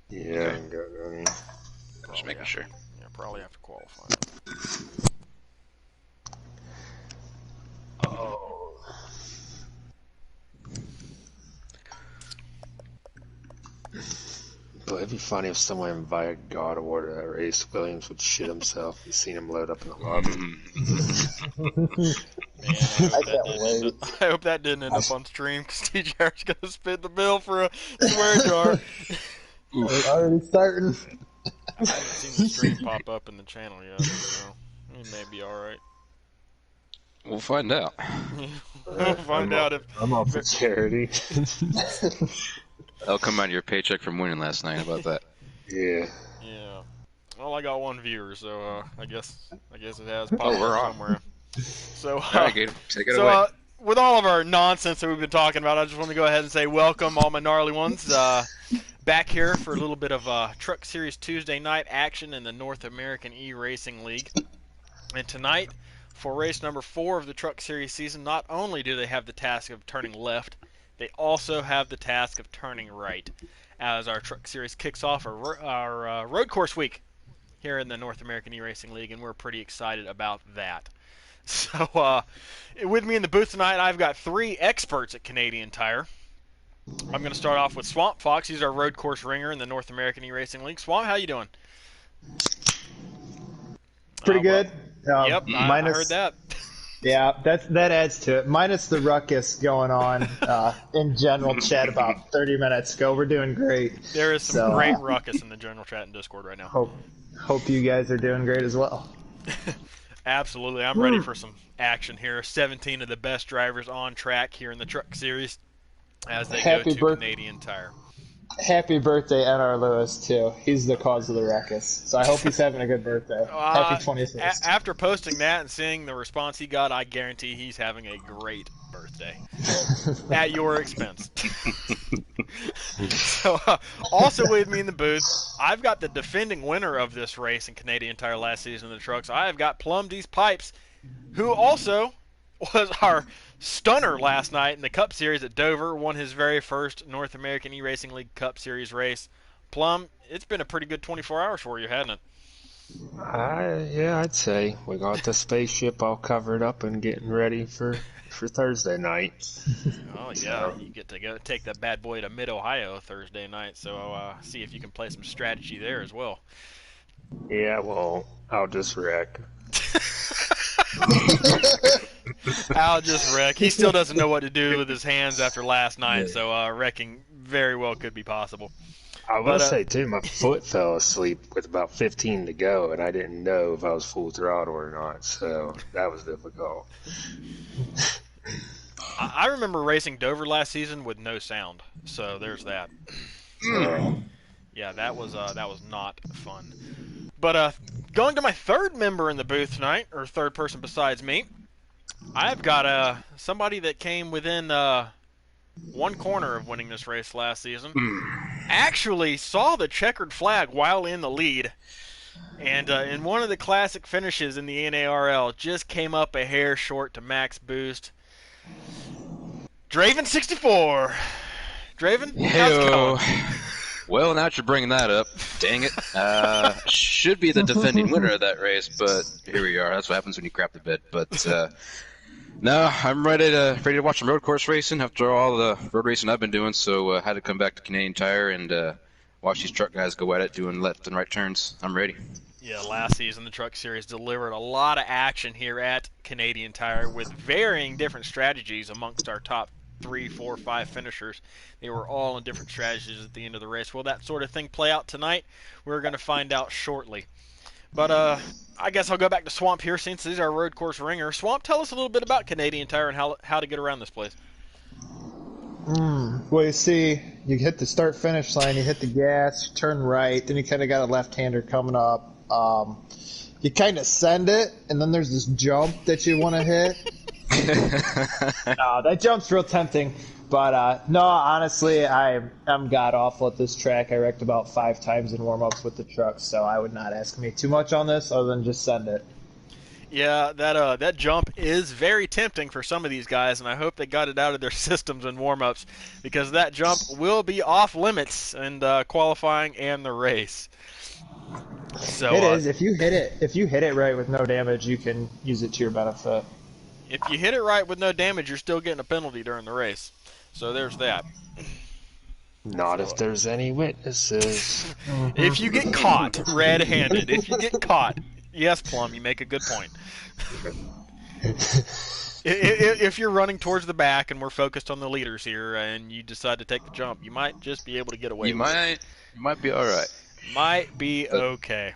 Yeah, I'm good. I mean, Just making sure. Yeah, probably have to qualify. oh. But it'd be funny if someone invited God of War to that race. Williams would shit himself. You seen him load up in the lobby. Man, I I hope that didn't end up on stream because TJR's gonna spit the bill for a swear jar. Already starting. I haven't seen the stream pop up in the channel yet, so it may be alright. We'll find out. We'll find out if I'm up for charity. That'll come out of your paycheck from winning last night. How about that? Yeah. Yeah. Well, I got one viewer, so I guess it has popped Oh, we're up on. somewhere. So, All right, Gator, take it away. so with all of our nonsense that we've been talking about, I just want to go ahead and say welcome, all my gnarly ones, back here for a little bit of Truck Series Tuesday night action in the North American eRacing League. And tonight, for race number 4 of the Truck Series season, not only do they have the task of turning left, they also have the task of turning right, as our Truck Series kicks off our road course week here in the North American eRacing League, and we're pretty excited about that. So, with me in the booth tonight, I've got 3 experts at Canadian Tire. I'm going to start off with Swamp Fox. He's our road course ringer in the North American eRacing League. Swamp, how you doing? Pretty good. Yep, I heard that. Yeah, that adds to it. Minus the ruckus going on in general chat about 30 minutes ago. We're doing great. There is some great ruckus in the general chat and Discord right now. Hope you guys are doing great as well. Absolutely. I'm ready for some action here. 17 of the best drivers on track here in the Truck Series as they go to Canadian Tire. Happy birthday, NR Lewis, too. He's the cause of the ruckus. So I hope he's having a good birthday. Happy 26th. After posting that and seeing the response he got, I guarantee he's having a great birthday. At your expense. So, also with me in the booth, I've got the defending winner of this race in Canadian Tire last season in the trucks. I have got Plum D's Pipes, who also was our stunner last night in the Cup Series at Dover, won his very first North American eRacing League Cup Series race. Plum, it's been a pretty good 24 hours for you, hasn't it? Yeah, I'd say we got the spaceship all covered up and getting ready for Thursday night. Oh yeah, you get to go take that bad boy to Mid-Ohio Thursday night, so see if you can play some strategy there as well. Yeah, well, I'll just wreck. I'll just wreck. He still doesn't know what to do with his hands after last night, so wrecking very well could be possible. I will say, too, my foot fell asleep with about 15 to go, and I didn't know if I was full throttle or not, so that was difficult. I remember racing Dover last season with no sound, so there's that. Yeah, that was not fun. But going to my third member in the booth tonight, or third person besides me, I've got somebody that came within one corner of winning this race last season. Actually saw the checkered flag while in the lead, and in one of the classic finishes in the NARL, just came up a hair short to max boost. Draven64. Draven, how's it going? Well, now that you're bringing that up, dang it. Should be the defending winner of that race, but here we are. That's what happens when you crap the bed. But no, I'm ready to watch some road course racing after all the road racing I've been doing. So I had to come back to Canadian Tire and watch these truck guys go at it, doing left and right turns. I'm ready. Yeah, last season the Truck Series delivered a lot of action here at Canadian Tire with varying different strategies amongst our top 3, 4, 5 finishers. They were all in different strategies at the end of the race. Will that sort of thing play out tonight? We're going to find out shortly. But I guess I'll go back to Swamp here since he's our road course ringer. Swamp, tell us a little bit about Canadian Tire and how to get around this place. Well, you see, you hit the start-finish line, you hit the gas, you turn right, then you kind of got a left-hander coming up. You kind of send it, and then there's this jump that you want to hit. No, that jump's real tempting. But, no, honestly, I'm god-awful at this track. I wrecked about 5 times in warm-ups with the truck, so I would not ask me too much on this other than just send it. Yeah, that jump is very tempting for some of these guys, and I hope they got it out of their systems in warm-ups, because that jump will be off limits in qualifying and the race. So It is. If you hit it right with no damage, you can use it to your benefit. if you hit it right with no damage, you're still getting a penalty during the race. So there's that. Not if there's any witnesses. If you get caught red-handed, if you get caught, yes, Plum, you make a good point. If you're running towards the back and we're focused on the leaders here, and you decide to take the jump, you might just be able to get away. You might be all right. Might be okay.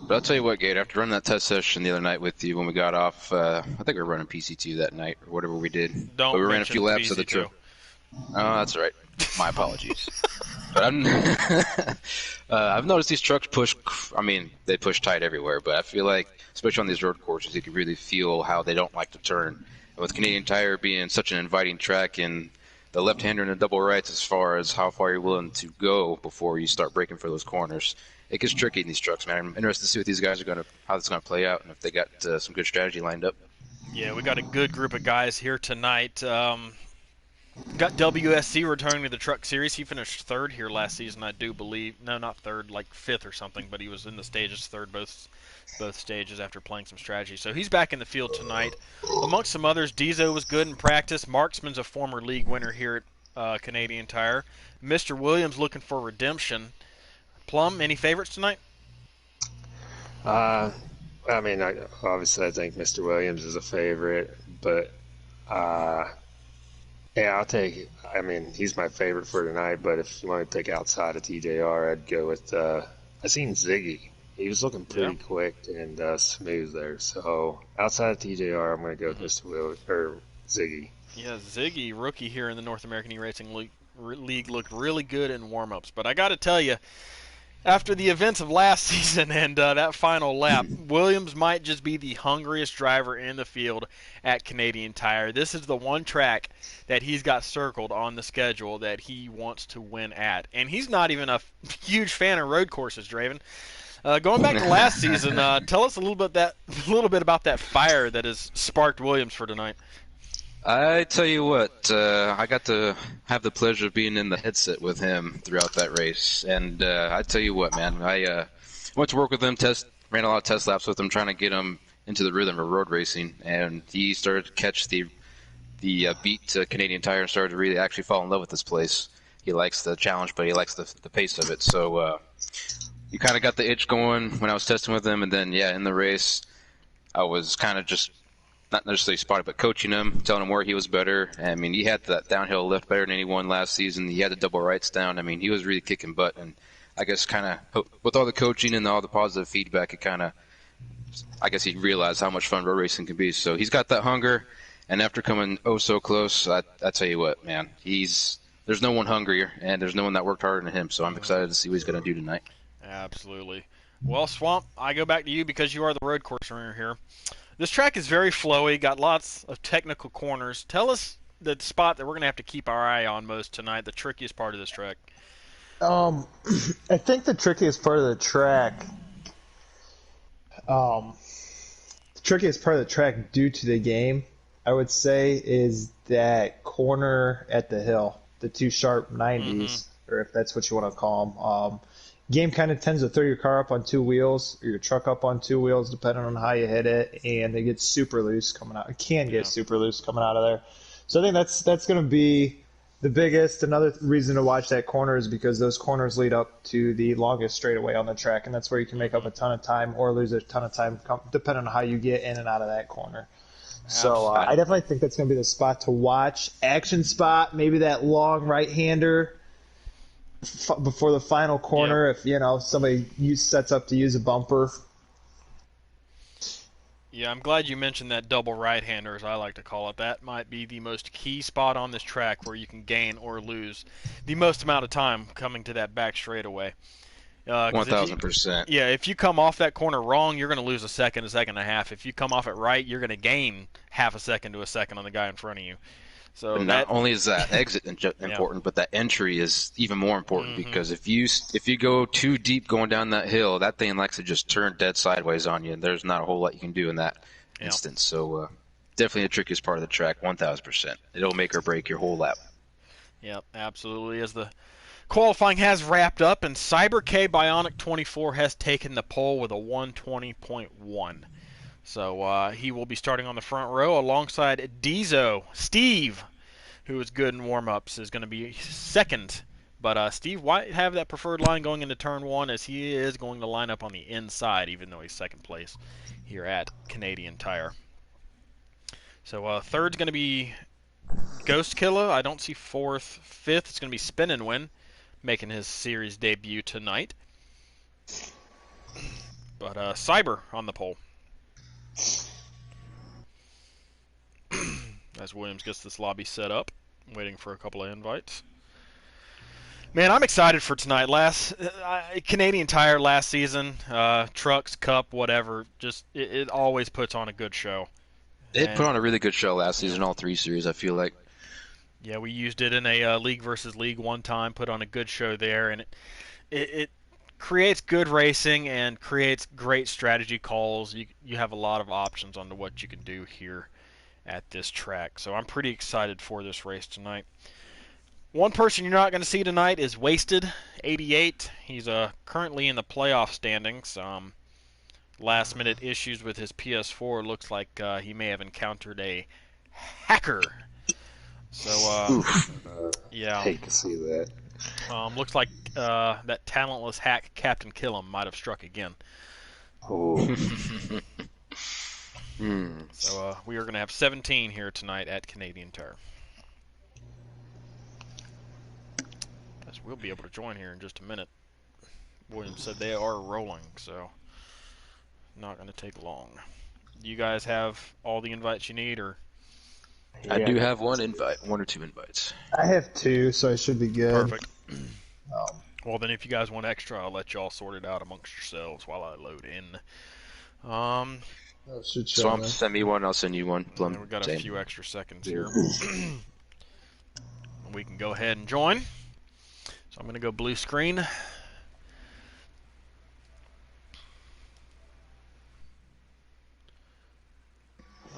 But I'll tell you what, Gator, after running that test session the other night with you when we got off, I think we were running PC2 that night or whatever we did. Don't but we ran a mention few laps of the PC2. trip. Oh, that's all right. My apologies. But I've noticed these trucks push. I mean, they push tight everywhere, but I feel like, especially on these road courses, you can really feel how they don't like to turn. And with Canadian Tire being such an inviting track, and the left-hander and the double rights, as far as how far you're willing to go before you start braking for those corners, it gets tricky in these trucks, man. I'm interested to see what these guys are how it's going to play out, and if they got some good strategy lined up. Yeah, we got a good group of guys here tonight. Got WSC returning to the Truck Series. He finished third here last season, I do believe. No, not third, like fifth or something, but he was in the stages third both stages after playing some strategy. So he's back in the field tonight. Amongst some others, Dizo was good in practice. Marksman's a former league winner here at Canadian Tire. Mr. Williams looking for redemption. Plum, any favorites tonight? I mean, obviously I think Mr. Williams is a favorite, but yeah, I'll take. I mean, he's my favorite for tonight. But if you want to pick outside of TJR, I'd go with. I seen Ziggy. He was looking pretty quick and smooth there. So outside of TJR, I'm going to go with Mr. Will or Ziggy. Yeah, Ziggy, rookie here in the North American eRacing League, looked really good in warm-ups. But I got to tell you, after the events of last season and that final lap, Williams might just be the hungriest driver in the field at Canadian Tire. This is the one track that he's got circled on the schedule that he wants to win at. And he's not even a huge fan of road courses, Draven. Going back to last season, tell us a little bit about that fire that has sparked Williams for tonight. I tell you what, I got to have the pleasure of being in the headset with him throughout that race, and I tell you what, man, I went to work with him, ran a lot of test laps with him, trying to get him into the rhythm of road racing, and he started to catch the beat to Canadian Tire and started to really actually fall in love with this place. He likes the challenge, but he likes the pace of it. So you kind of got the itch going when I was testing with him, and then in the race, I was kind of just not necessarily spotted, but coaching him, telling him where he was better. I mean, he had that downhill lift better than anyone last season. He had the double rights down. I mean, he was really kicking butt. And I guess kind of with all the coaching and all the positive feedback, I guess he realized how much fun road racing can be. So he's got that hunger. And after coming so close, I tell you what, man, there's no one hungrier, and there's no one that worked harder than him. So I'm excited to see what he's going to do tonight. Absolutely. Well, Swamp, I go back to you because you are the road course runner here. This track is very flowy, got lots of technical corners. Tell us the spot that we're going to have to keep our eye on most tonight, the trickiest part of this track. I think the trickiest part of the track, due to the game, I would say, is that corner at the hill, the two sharp 90s, or if that's what you want to call them. Game kind of tends to throw your car up on two wheels or your truck up on two wheels, depending on how you hit it, and it gets super loose coming out. It can get super loose coming out of there. So I think that's going to be the biggest. Another reason to watch that corner is because those corners lead up to the longest straightaway on the track, and that's where you can make up a ton of time or lose a ton of time, depending on how you get in and out of that corner. So I definitely think that's going to be the spot to watch. Action spot, maybe that long right-hander before the final corner, if somebody sets up to use a bumper. Yeah, I'm glad you mentioned that double right-hander, as I like to call it. That might be the most key spot on this track where you can gain or lose the most amount of time coming to that back straightaway. 1,000%. Yeah, if you come off that corner wrong, you're going to lose a second and a half. If you come off it right, you're going to gain half a second to a second on the guy in front of you. So And not only is that exit important, but that entry is even more important because if you go too deep going down that hill, that thing likes to just turn dead sideways on you, and there's not a whole lot you can do in that instance. So definitely the trickiest part of the track, 1,000%. It'll make or break your whole lap. Yep, absolutely. As the qualifying has wrapped up, and Cyber K Bionic 24 has taken the pole with a 120.1. So he will be starting on the front row alongside Steve, who is good in warm-ups, is going to be second. But Steve might have that preferred line going into turn 1 as he is going to line up on the inside, even though he's second place here at Canadian Tire. So third's going to be Ghost Killer. I don't see fourth. Fifth is going to be Spin and Win, making his series debut tonight. But Cyber on the pole. As Williams gets this lobby set up, waiting for a couple of invites. Man, I'm excited for tonight. Canadian Tire last season, trucks, cup, whatever, just it always puts on a good show. It put on a really good show last season, all 3 series, I feel like. Yeah, we used it in a league versus league one time, put on a good show there, and it creates good racing and creates great strategy calls. You have a lot of options on what you can do here at this track. So I'm pretty excited for this race tonight. One person you're not going to see tonight is Wasted 88. He's currently in the playoff standings. Last minute issues with his PS4. Looks like he may have encountered a hacker. So yeah, hate to see that. Looks like that talentless hack Captain Killam might have struck again. Oh. So we are going to have 17 here tonight at Canadian Tire. Guess we'll be able to join here in just a minute. Williams said they are rolling, so not going to take long. Do you guys have all the invites you need, or? I do have one or two invites. I have 2, so I should be good. Perfect. Well, then if you guys want extra, I'll let y'all sort it out amongst yourselves while I load in. So send me one, I'll send you one. Plum, we've got a few extra seconds here. We can go ahead and join. So I'm going to go blue screen.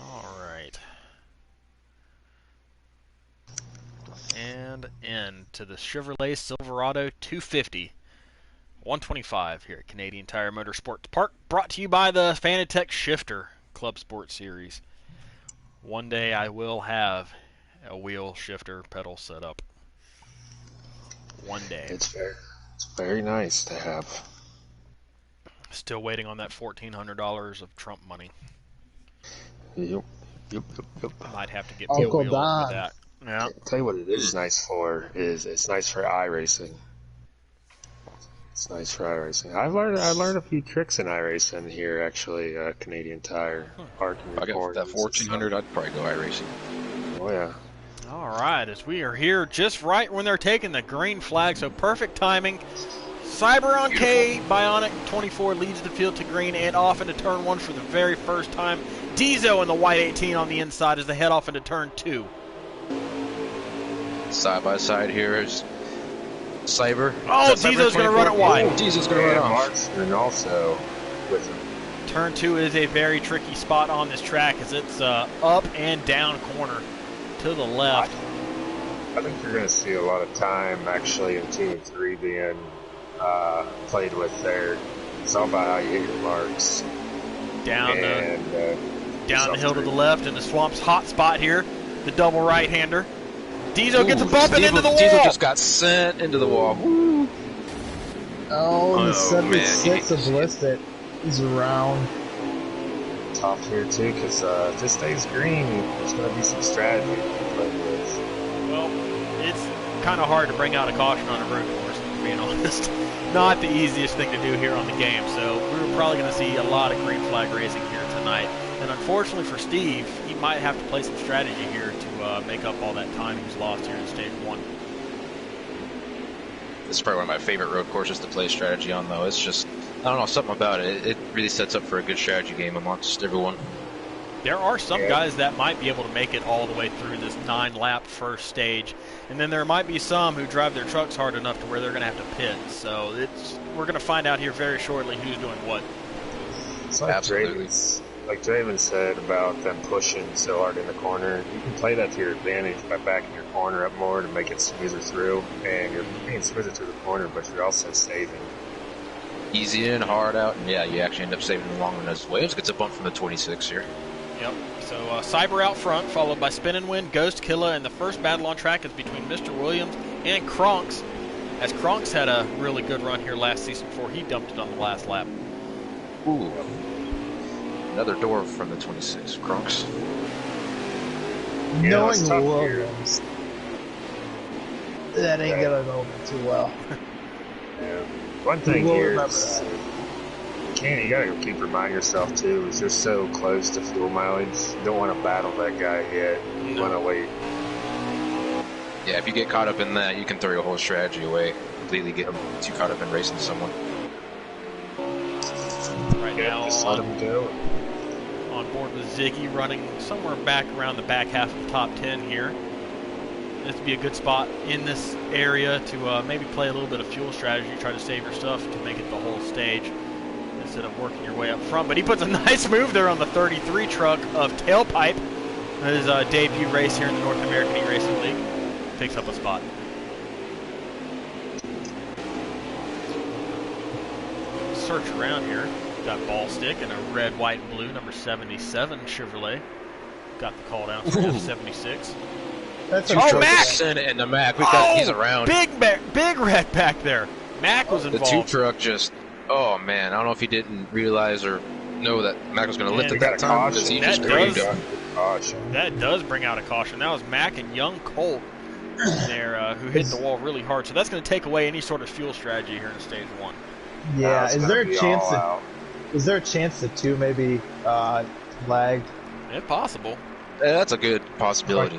All right. And into the Chevrolet Silverado 250. 125 here at Canadian Tire Motorsports Park, brought to you by the Fanatec Shifter Club Sport Series. One day I will have a wheel shifter pedal set up. One day. It's very nice to have. Still waiting on that $1,400 of Trump money. Yep. Might have to get Uncle me a wheel Don. with that. Yeah. I'll tell you what it is nice for is it's nice for iRacing. It's nice for iRacing. I learned a few tricks in iRacing here actually. Canadian Tire, parking. I got that 1,400. I'd probably go iRacing. Oh yeah. All right, as we are here just right when they're taking the green flag, so perfect timing. Cyber on K, Bionic 24 leads the field to green and off into turn 1 for the very first time. Diesel in the white 18 on the inside as they head off into turn 2. Side by side here is Cyber. Oh, Diesel's going to run it wide. Oh, Diesel's going to run off. Marksman also with him. Turn 2 is a very tricky spot on this track as it's up and down corner to the left. I think you're going to see a lot of time actually in 2 and 3 being played with there. It's all about how you hit your marks. Down the hill to the left in the Swamp's hot spot here. The double right-hander. Diesel gets a bump and into the wall. Diesel just got sent into the wall. Woo. Oh, the 76 of Listed. He's around. Top here too, because if this stays green, there's going to be some strategy to play with. Well, it's kind of hard to bring out a caution on a road course, to be honest. Not the easiest thing to do here on the game, so we're probably going to see a lot of green flag racing here tonight. And unfortunately for Steve, he might have to play some strategy here to make up all that time he's lost here in stage 1. This is probably one of my favorite road courses to play strategy on, though. It's just, I don't know, something about it. It really sets up for a good strategy game amongst everyone. There are some guys that might be able to make it all the way through this 9-lap first stage, and then there might be some who drive their trucks hard enough to where they're going to have to pit. So we're going to find out here very shortly who's doing what. It's like Draven said about them pushing so hard in the corner. You can play that to your advantage by backing your corner up more to make it smoother through, and you're being smoother through the corner, but you're also saving. Easy in, hard out, and yeah, you actually end up saving the long run as Waves gets a bump from the 26 here. Yep. So Cyber out front, followed by Spin and Win, Ghost Killa, and the first battle on track is between Mr. Williams and Kronks, as Kronks had a really good run here last season before he dumped it on the last lap. Ooh. Another door from the 26, Kronks. Yeah, Knowing Williams, that ain't gonna go too well. Yeah. One thing here is, you gotta keep reminding yourself too, is you're so close to fuel mileage. You don't want to battle that guy yet. You want to wait. Yeah, if you get caught up in that, you can throw your whole strategy away. Completely get too caught up in racing someone. Right now, just let him go. On board with Ziggy, running somewhere back around the back half of the top 10 here. This would be a good spot in this area to maybe play a little bit of fuel strategy, try to save your stuff to make it the whole stage instead of working your way up front. But he puts a nice move there on the 33 truck of Tailpipe. His debut race here in the North American eRacing League. Picks up a spot. Search around here. Got ball stick and a red, white, and blue number 77 Chevrolet. Got the call down for F76. That's Mac! And the Mac, he's around. Big red back there. Mac was involved. The two truck just, oh man, I don't know if he didn't realize or know that Mac was going to lift at that time. That does bring out a caution. That was Mac and young Colt there who hit the wall really hard. So that's going to take away any sort of fuel strategy here in stage 1. Yeah, is there a chance that two maybe lagged? If possible. Yeah, that's a good possibility.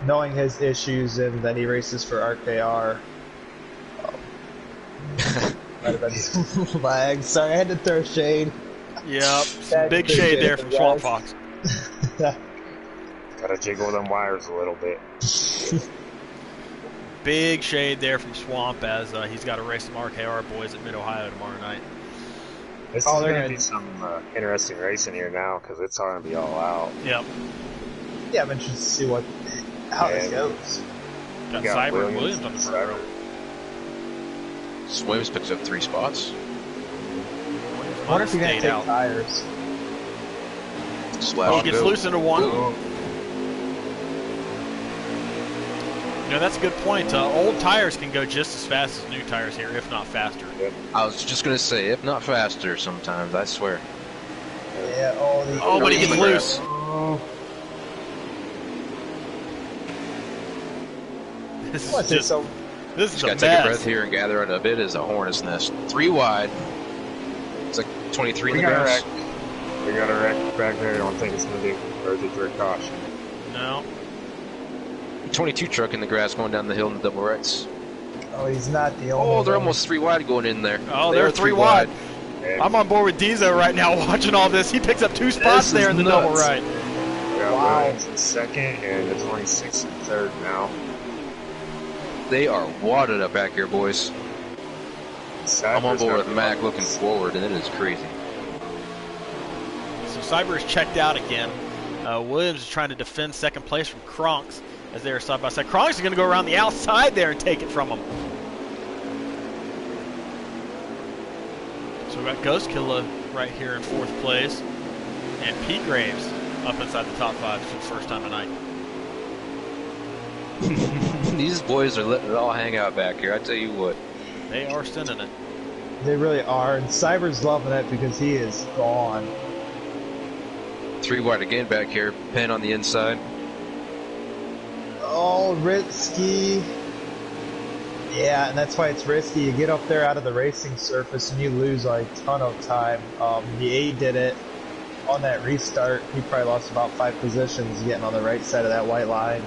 Knowing his issues and that he races for RKR. Might have been some lag. Sorry, I had to throw shade. Yep, some big shade there from Swamp Fox. Gotta jiggle them wires a little bit. Big shade there from Swamp as he's got to race some RKR boys at Mid-Ohio tomorrow night. This is going to be some interesting racing here now because it's going to be all out. Yep. Yeah, I'm interested to see how this goes. Got Cyber and Williams on the front row. Williams picks up 3 spots. I wonder if you're going to take tires. He gets loose into one. You know, that's a good point. Old tires can go just as fast as new tires here, if not faster. Yep. I was just going to say, if not faster sometimes, I swear. Yeah, but he gets loose. This is just a mess. Got to take a breath here and gather it a bit as a hornet's nest. 3 wide. It's like 23 in the grass. We got a wreck back there. I don't think it's going to be worthy for a caution. No. 22 truck in the grass going down the hill in the double rights. Oh, he's not the only Oh, they're almost 3 wide going in there. Oh, they're 3 wide. I'm on board with Diesel right now watching all this. He picks up 2 spots there in the double right. We got Williams in second and the 26 in third now. They are wadded up back here, boys. I'm on board with Mac looking forward, and it is crazy. So Cyber is checked out again. Williams is trying to defend second place from Kronks as they are side by side. Kronks is going to go around the outside there and take it from him. So we got Ghost Killa right here in 4th place, and Pete Graves up inside the top 5 for the first time tonight. These boys are letting it all hang out back here, I tell you what. They are sending it. They really are, and Cyber's loving it because he is gone. 3 wide again back here, Penn on the inside. Oh, risky. Yeah, and that's why it's risky. You get up there out of the racing surface and you lose a ton of time. The A did it on that restart. He probably lost about 5 positions getting on the right side of that white line.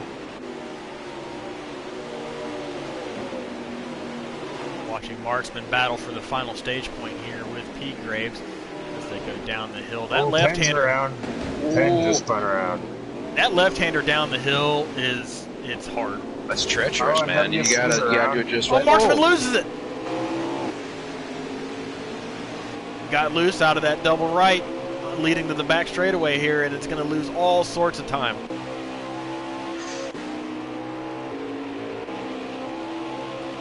Watching Marksman battle for the final stage point here with Pete Graves as they go down the hill. That left-hander. Penn just spun around. That left-hander down the hill it's hard. That's treacherous, man. You gotta do it just right. right. Marksman loses it. Got loose out of that double right, leading to the back straightaway here, and it's going to lose all sorts of time.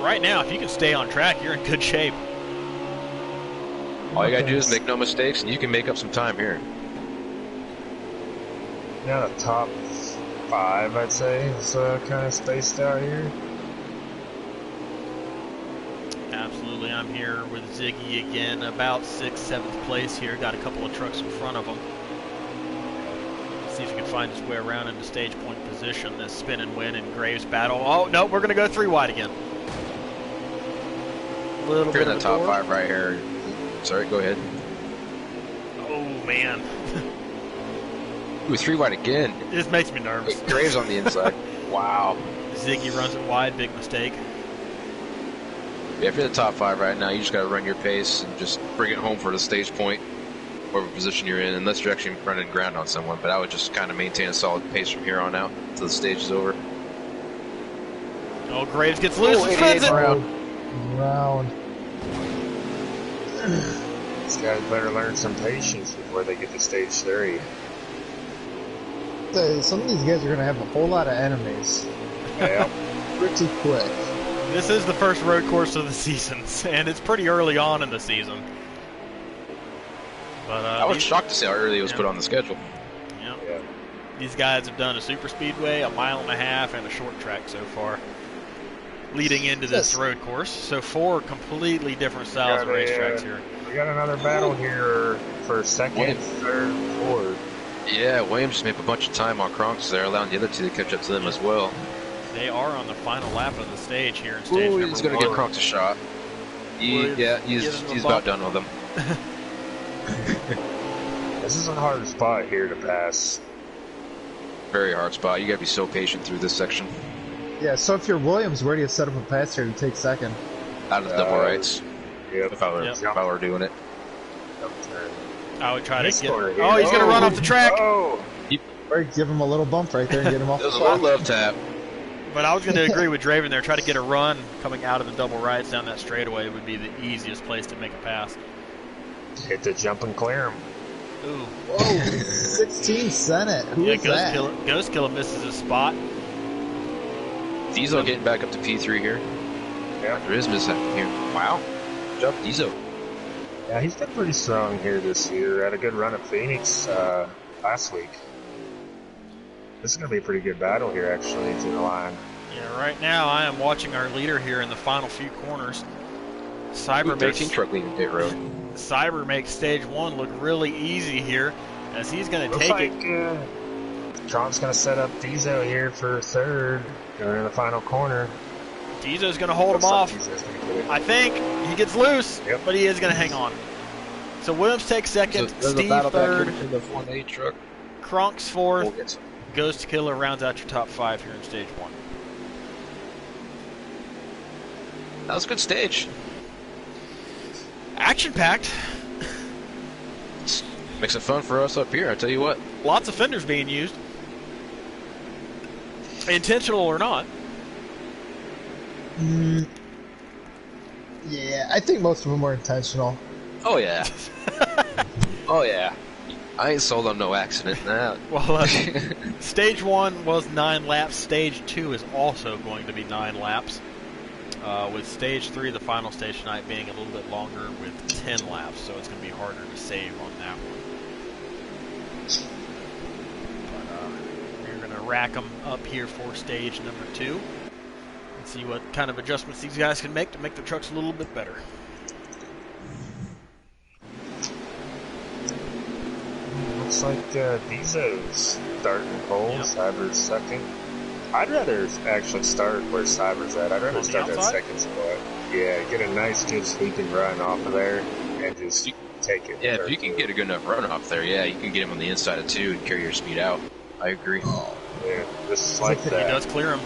Right now, if you can stay on track, you're in good shape. All you gotta do is make no mistakes, and you can make up some time here. Yeah, the top 5, I'd say, is kind of spaced out here. Absolutely, I'm here with Ziggy again, about 6th, 7th place here. Got a couple of trucks in front of him. See if he can find his way around into stage point position. This spin and win and Graves battle. Oh, no, we're going to go 3 wide again. Little If you're in the top 5 right here. Sorry, go ahead. Oh, man. Ooh, 3 wide again. This makes me nervous. Graves on the inside. Wow. Ziggy runs it wide, big mistake. Yeah, if you're in the top 5 right now, you just got to run your pace and just bring it home for the stage point, whatever position you're in, unless you're actually running ground on someone. But I would just kind of maintain a solid pace from here on out until the stage is over. Oh, Graves gets loose and spins it. Round. These guys better learn some patience before they get to stage 3. Some of these guys are going to have a whole lot of enemies. Yeah. Pretty quick. This is the first road course of the season, and it's pretty early on in the season. But I was shocked to see how early it was put on the schedule. Yeah. Yeah. These guys have done a super speedway, a 1.5 miles, and a short track so far, leading into this road course. So 4 completely different styles of racetracks here. We got another battle here for 2nd, 3rd, 4th. Yeah, Williams just made a bunch of time on Kronks there, allowing the other 2 to catch up to them as well. They are on the final lap of the stage here in stage number 1. He's going to give Kronks a shot. He's about done with him. This is a hard spot here to pass. Very hard spot. You got to be so patient through this section. Yeah, so if you're Williams, where do you set up a pass here to take 2nd? Out of the double rights. Yep. If I were doing it. I would try to get... corner here. Oh, he's going to run off the track. Oh. Or give him a little bump right there and get him off It was the a track. little love tap. But I was going to agree with Draven there. Try to get a run coming out of the double rights down that straightaway would be the easiest place to make a pass. Hit the jump and clear him. Ooh. Whoa, 16 Senate. Who is that? Ghost Killer misses his spot. Diesel getting back up to P3 here. Yeah. There is mishap here. Wow. Good job, Diesel. Yeah, he's been pretty strong here this year. Had a good run at Phoenix last week. This is going to be a pretty good battle here, actually, to the line. Yeah, right now I am watching our leader here in the final few corners. Cyber makes stage 1 look really easy here, as he's going to take it. Trump's going to set up Diesel here for 3rd, going in the final corner. Diesel's going to hold him off. I think he gets loose, but he is going to hang on. So Williams takes 2nd, Steve 3rd, the 1A truck. Kronks 4th. Ghost Killer rounds out your top 5 here in stage 1. That was a good stage. Action-packed. Makes it fun for us up here, I tell you what. Lots of fenders being used. Intentional or not. Yeah, I think most of them were intentional. Oh, yeah. Oh, yeah. I ain't sold on no accident. Nah. Well, stage 1 was 9 laps. Stage 2 is also going to be 9 laps. With stage 3, the final stage tonight, being a little bit longer with 10 laps, so it's going to be harder to save on that one. But we're going to rack them up here for stage number 2 and see what kind of adjustments these guys can make to make the trucks a little bit better. Looks like Diesel's starting pole, Cyber's 2nd. I'd rather actually start where Cyber's at. I'd rather start that 2nd spot. Yeah, get a nice, good sweeping run off of there and just take it. Yeah, if you can get a good enough run off there, yeah, you can get him on the inside of 2 and carry your speed out. I agree. Yeah, just like that. He does clear him.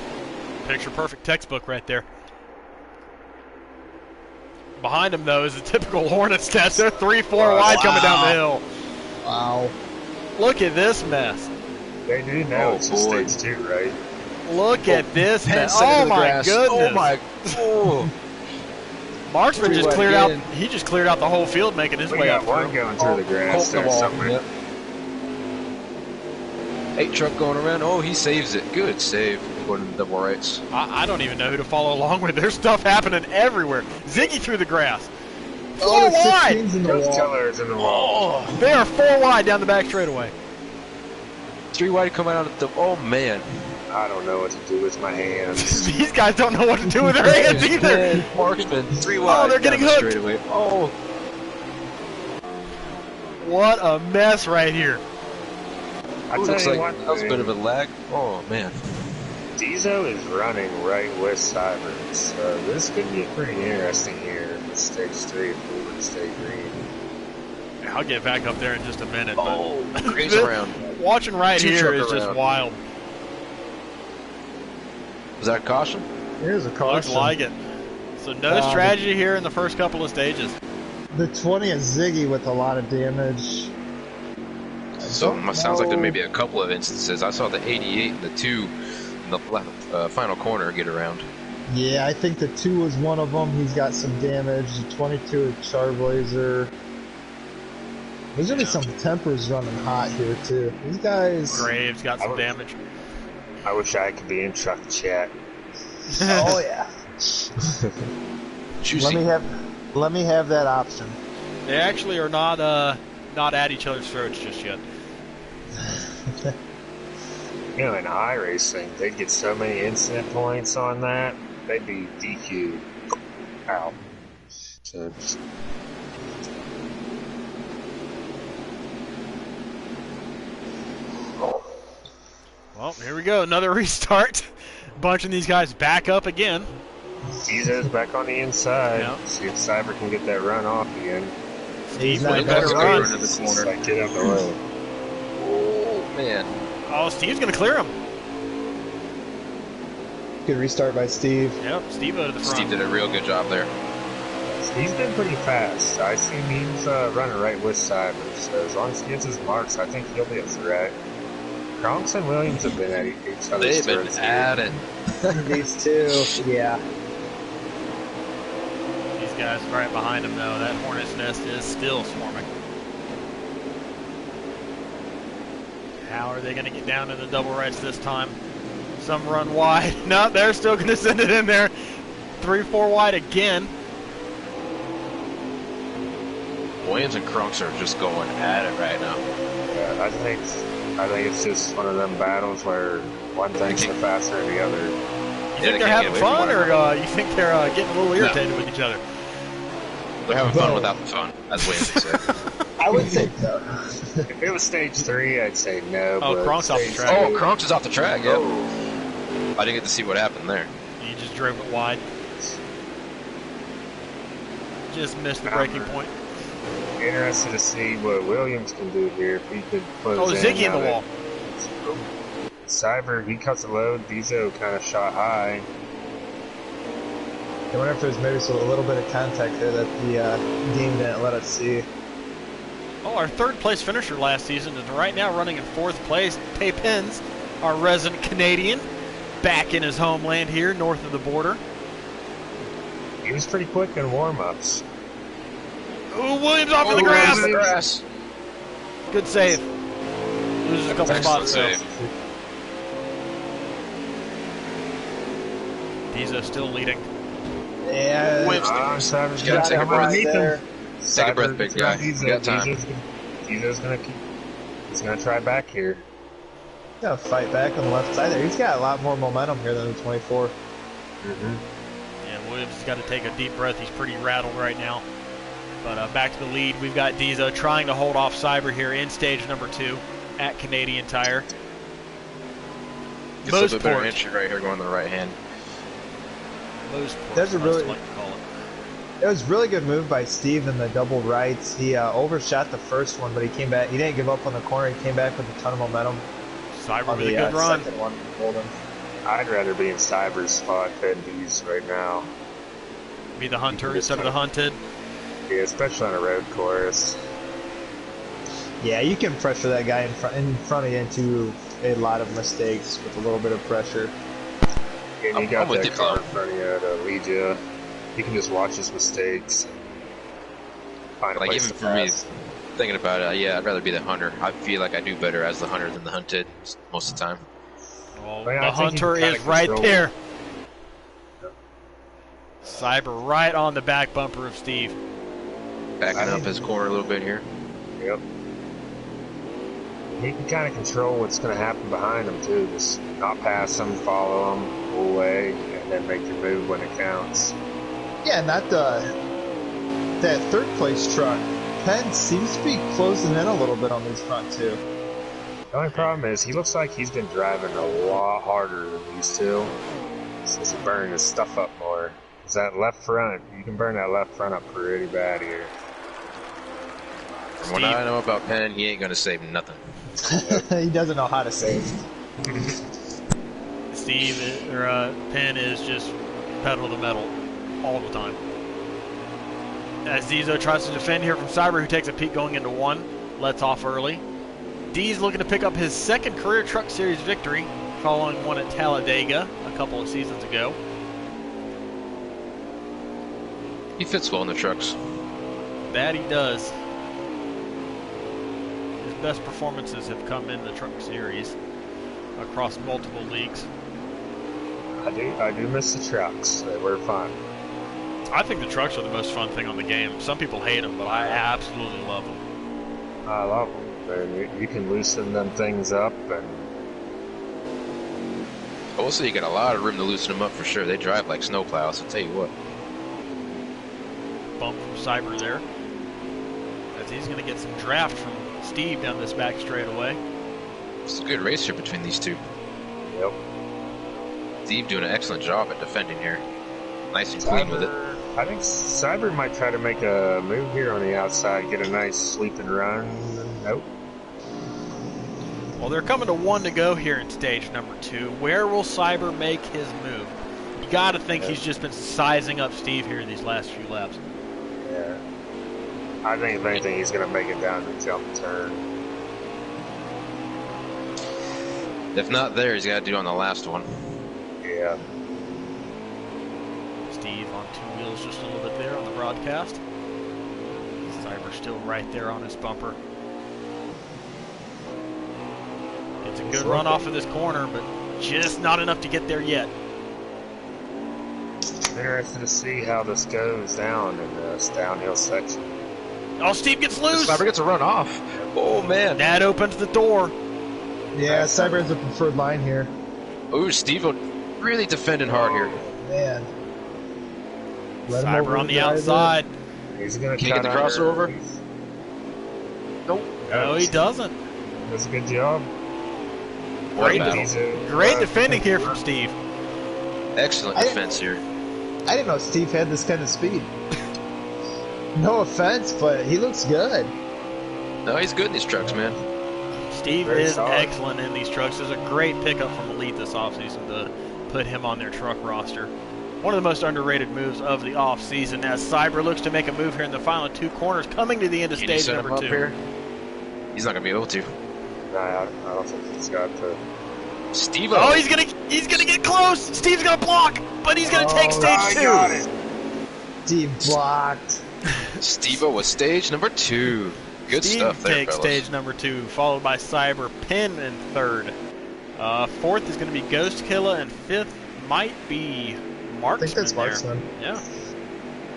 Picture perfect textbook right there. Behind him, though, is a typical Hornets test. They're 3-4 wide coming down the hill. Wow. Look at this mess. They do know it's just stage 2, right? Look at this mess. second Oh to the my grass. goodness. Oh my. Oh. Marksman just Three-wide cleared out. again. He just cleared out the whole field, making his We way got up one through. going through the grass Holding the there ball. somewhere. Yep. 8 truck going around. Oh, he saves it. Good save. Going to the double rights. I don't even know who to follow along with. There's stuff happening everywhere. Ziggy through the grass. Oh, Four the wide. 16's in the Those wall. colors in the wall. Oh, they are 4 wide down the back straightaway. 3 wide coming out of the. Oh man. I don't know what to do with my hands. These guys don't know what to do with their hands either. Marksman 3 wide. they're getting down the hooked. straightaway. Oh. What a mess right here. I tell Looks you like one that was a bit of thing, a lag. Oh man. Diesel is running right with Cybers, so this could get pretty interesting here in stage 3 if we were to stay green. I'll get back up there in just a minute. Oh, but crazy around. watching right Two here truck is just around. wild. Is that a caution? Here's a caution. Looks like it. So no strategy here in the first couple of stages. The 20 is Ziggy with a lot of damage. So it sounds like there may be a couple of instances. I saw the 88 and the 2 in the final corner get around. Yeah, I think the 2 was one of them. He's got some damage. The 22 is Charblazer. There's gonna be some tempers running hot here too. These guys. Graves got some damage. I wish I could be in truck chat. Oh yeah. Juicy. Let me have that option. They actually are not at each other's throats just yet. You know, in iRacing, they'd get so many incident points on that, they'd be DQ'd out. So just... Well, here we go. Another restart. Bunching these guys back up again. Diesel's back on the inside. Yeah. See if Cyber can get that run off again. Steve not with a gonna better run. run. Into the It's corner. like, get out the way. Oh man. Oh, Steve's going to clear him. Good restart by Steve. Yep, Steve out of the front. Steve did a real good job there. He's been pretty fast. I see he's running right with Cyber, so as long as he gets his marks, I think he'll be a threat. Kronks and Williams have been at each other's They've been throats at it. These two, yeah. These guys right behind him, though. That hornet's nest is still swarming. How are they going to get down to the double rights this time? Some run wide. No, they're still going to send it in there. 3-4 wide again. Williams and Krunks are just going at it right now. Yeah, I think it's just one of them battles where one thinks they're faster than the other. You think they're having fun, or you think they're getting a little irritated with each other? They're having fun without the fun, as Williams would say. I would say so. If it was stage 3, I'd say no. Oh, but Kronk's off the stage track. Oh, 2 Krunks is off the track, yep. Oh. I didn't get to see what happened there. You just drove it wide. Just missed the breaking point. Interested to see what Williams can do here if he could close Oh, in. Ziggy in the now wall. that- Cyber, he cuts a load. Diesel kind of shot high. I wonder if there's maybe a little bit of contact there that the game didn't let us see. Oh, our third place finisher last season is right now running in 4th place. Paypens, our resident Canadian, back in his homeland here, north of the border. He was pretty quick in warm-ups. Ooh, Williams off in the grass. The grass. Good save. Loses a couple Excellent spots though. save. Diesel still leading. Yeah. Cyber's You gotta take a breath. There. Take a breath, big guy. You got time. Diesel's gonna keep. He's gonna try back here. He's got to fight back on the left side there. He's got a lot more momentum here than the 24. Yeah, Williams has got to take a deep breath. He's pretty rattled right now. But back to the lead. We've got Diesel trying to hold off Cyber here in stage number 2 at Canadian Tire. Gets a little bit better entry right here going to the right hand. That's a really- like to call it. It was a really good move by Steve in the double rights. He overshot the first one, but he came back. He didn't give up on the corner. He came back with a ton of momentum. Cyber On with a the good run. second one, Golden. I'd rather be in Cyber's spot than these right now. Be the hunter instead of the hunted. Yeah, especially on a road course. Yeah, you can pressure that guy in front of you into a lot of mistakes with a little bit of pressure. And you got I'm with that you, car Phil. in front of you to lead you. You can just watch his mistakes and find a Like, place even to for me, pass. thinking about it, yeah, I'd rather be the hunter. I feel like I do better as the hunter than the hunted most of the time. Well, I mean, the I think you can hunter kinda is right control- there. Cyber right on the back bumper of Steve. Backing I up think- his corner a little bit here. Yep. He can kind of control what's going to happen behind him too. Just not pass him, follow him, pull away, and then make your move when it counts. Yeah, not that third place truck. Penn seems to be closing in a little bit on these front two. The only problem is he looks like he's been driving a lot harder than these two. So he's burning his stuff up more. Because that left front, you can burn that left front up pretty bad here. From what I know about Penn, he ain't going to save nothing. He doesn't know how to save. Penn is just pedal to the metal all the time. As Zizo tries to defend here from Cyber, who takes a peek going into one, lets off early. D's looking to pick up his second career Truck Series victory, following one at Talladega a couple of seasons ago. He fits well in the trucks. That he does. His best performances have come in the Truck Series across multiple leagues. I do miss the trucks. They were fun. I think the trucks are the most fun thing on the game. Some people hate them, but I absolutely love them. I love them. You can loosen them things up, and Also, you got a lot of room to loosen them up for sure. They drive like snowplows, I'll tell you what. Bump from Cyber there. As he's going to get some draft from Steve down this back straightaway. It's a good race here between these two. yep. Steve doing an excellent job at defending here. Nice and clean with it. I think Cyber might try to make a move here on the outside, get a nice sweep and run. Nope. Well, they're coming to one to go here in stage number 2. Where will Cyber make his move? You got to think he's just been sizing up Steve here these last few laps. Yeah. I think if anything, he's going to make it down the jump turn. If not there, he's got to do it on the last one. Yeah. Steve on two wheels just a little bit there on the broadcast. Cyber still right there on his bumper. Gets a good run off of this corner, but just not enough to get there yet. Interested to see how this goes down in this downhill section. Oh, Steve gets loose! Cyber gets a run off. Oh, man. That opens the door. Yeah, Cyber has a preferred line here. Ooh, Steve really defending hard here. Man. Let him Cyber on the overdrive it. outside. He's going to Can he get the crossover? Nope. No, he doesn't. Does a good job. Great, battle. great defending here from Steve. Excellent defense here. I didn't know Steve had this kind of speed. No offense, but he looks good. No, he's good in these trucks, man. Steve Very is solid. excellent in these trucks. There's a great pickup from Elite this offseason to put him on their truck roster. One of the most underrated moves of the offseason as Cyber looks to make a move here in the final two corners, coming to the end of Can you stage set him number up 2. here? He's not going to be able to. Nah, I don't think he's got the... Steve Oh, he's gonna get close. Steve's gonna block, but he's gonna take stage I 2. got it. Steve blocked. Steve-O was stage number 2. Good Steve stuff there, takes fellas. stage number 2, followed by Cyber, Penn in third. Fourth is going to be Ghost Killer, and fifth might be Marksman. I think that's there. Marksman. Yeah.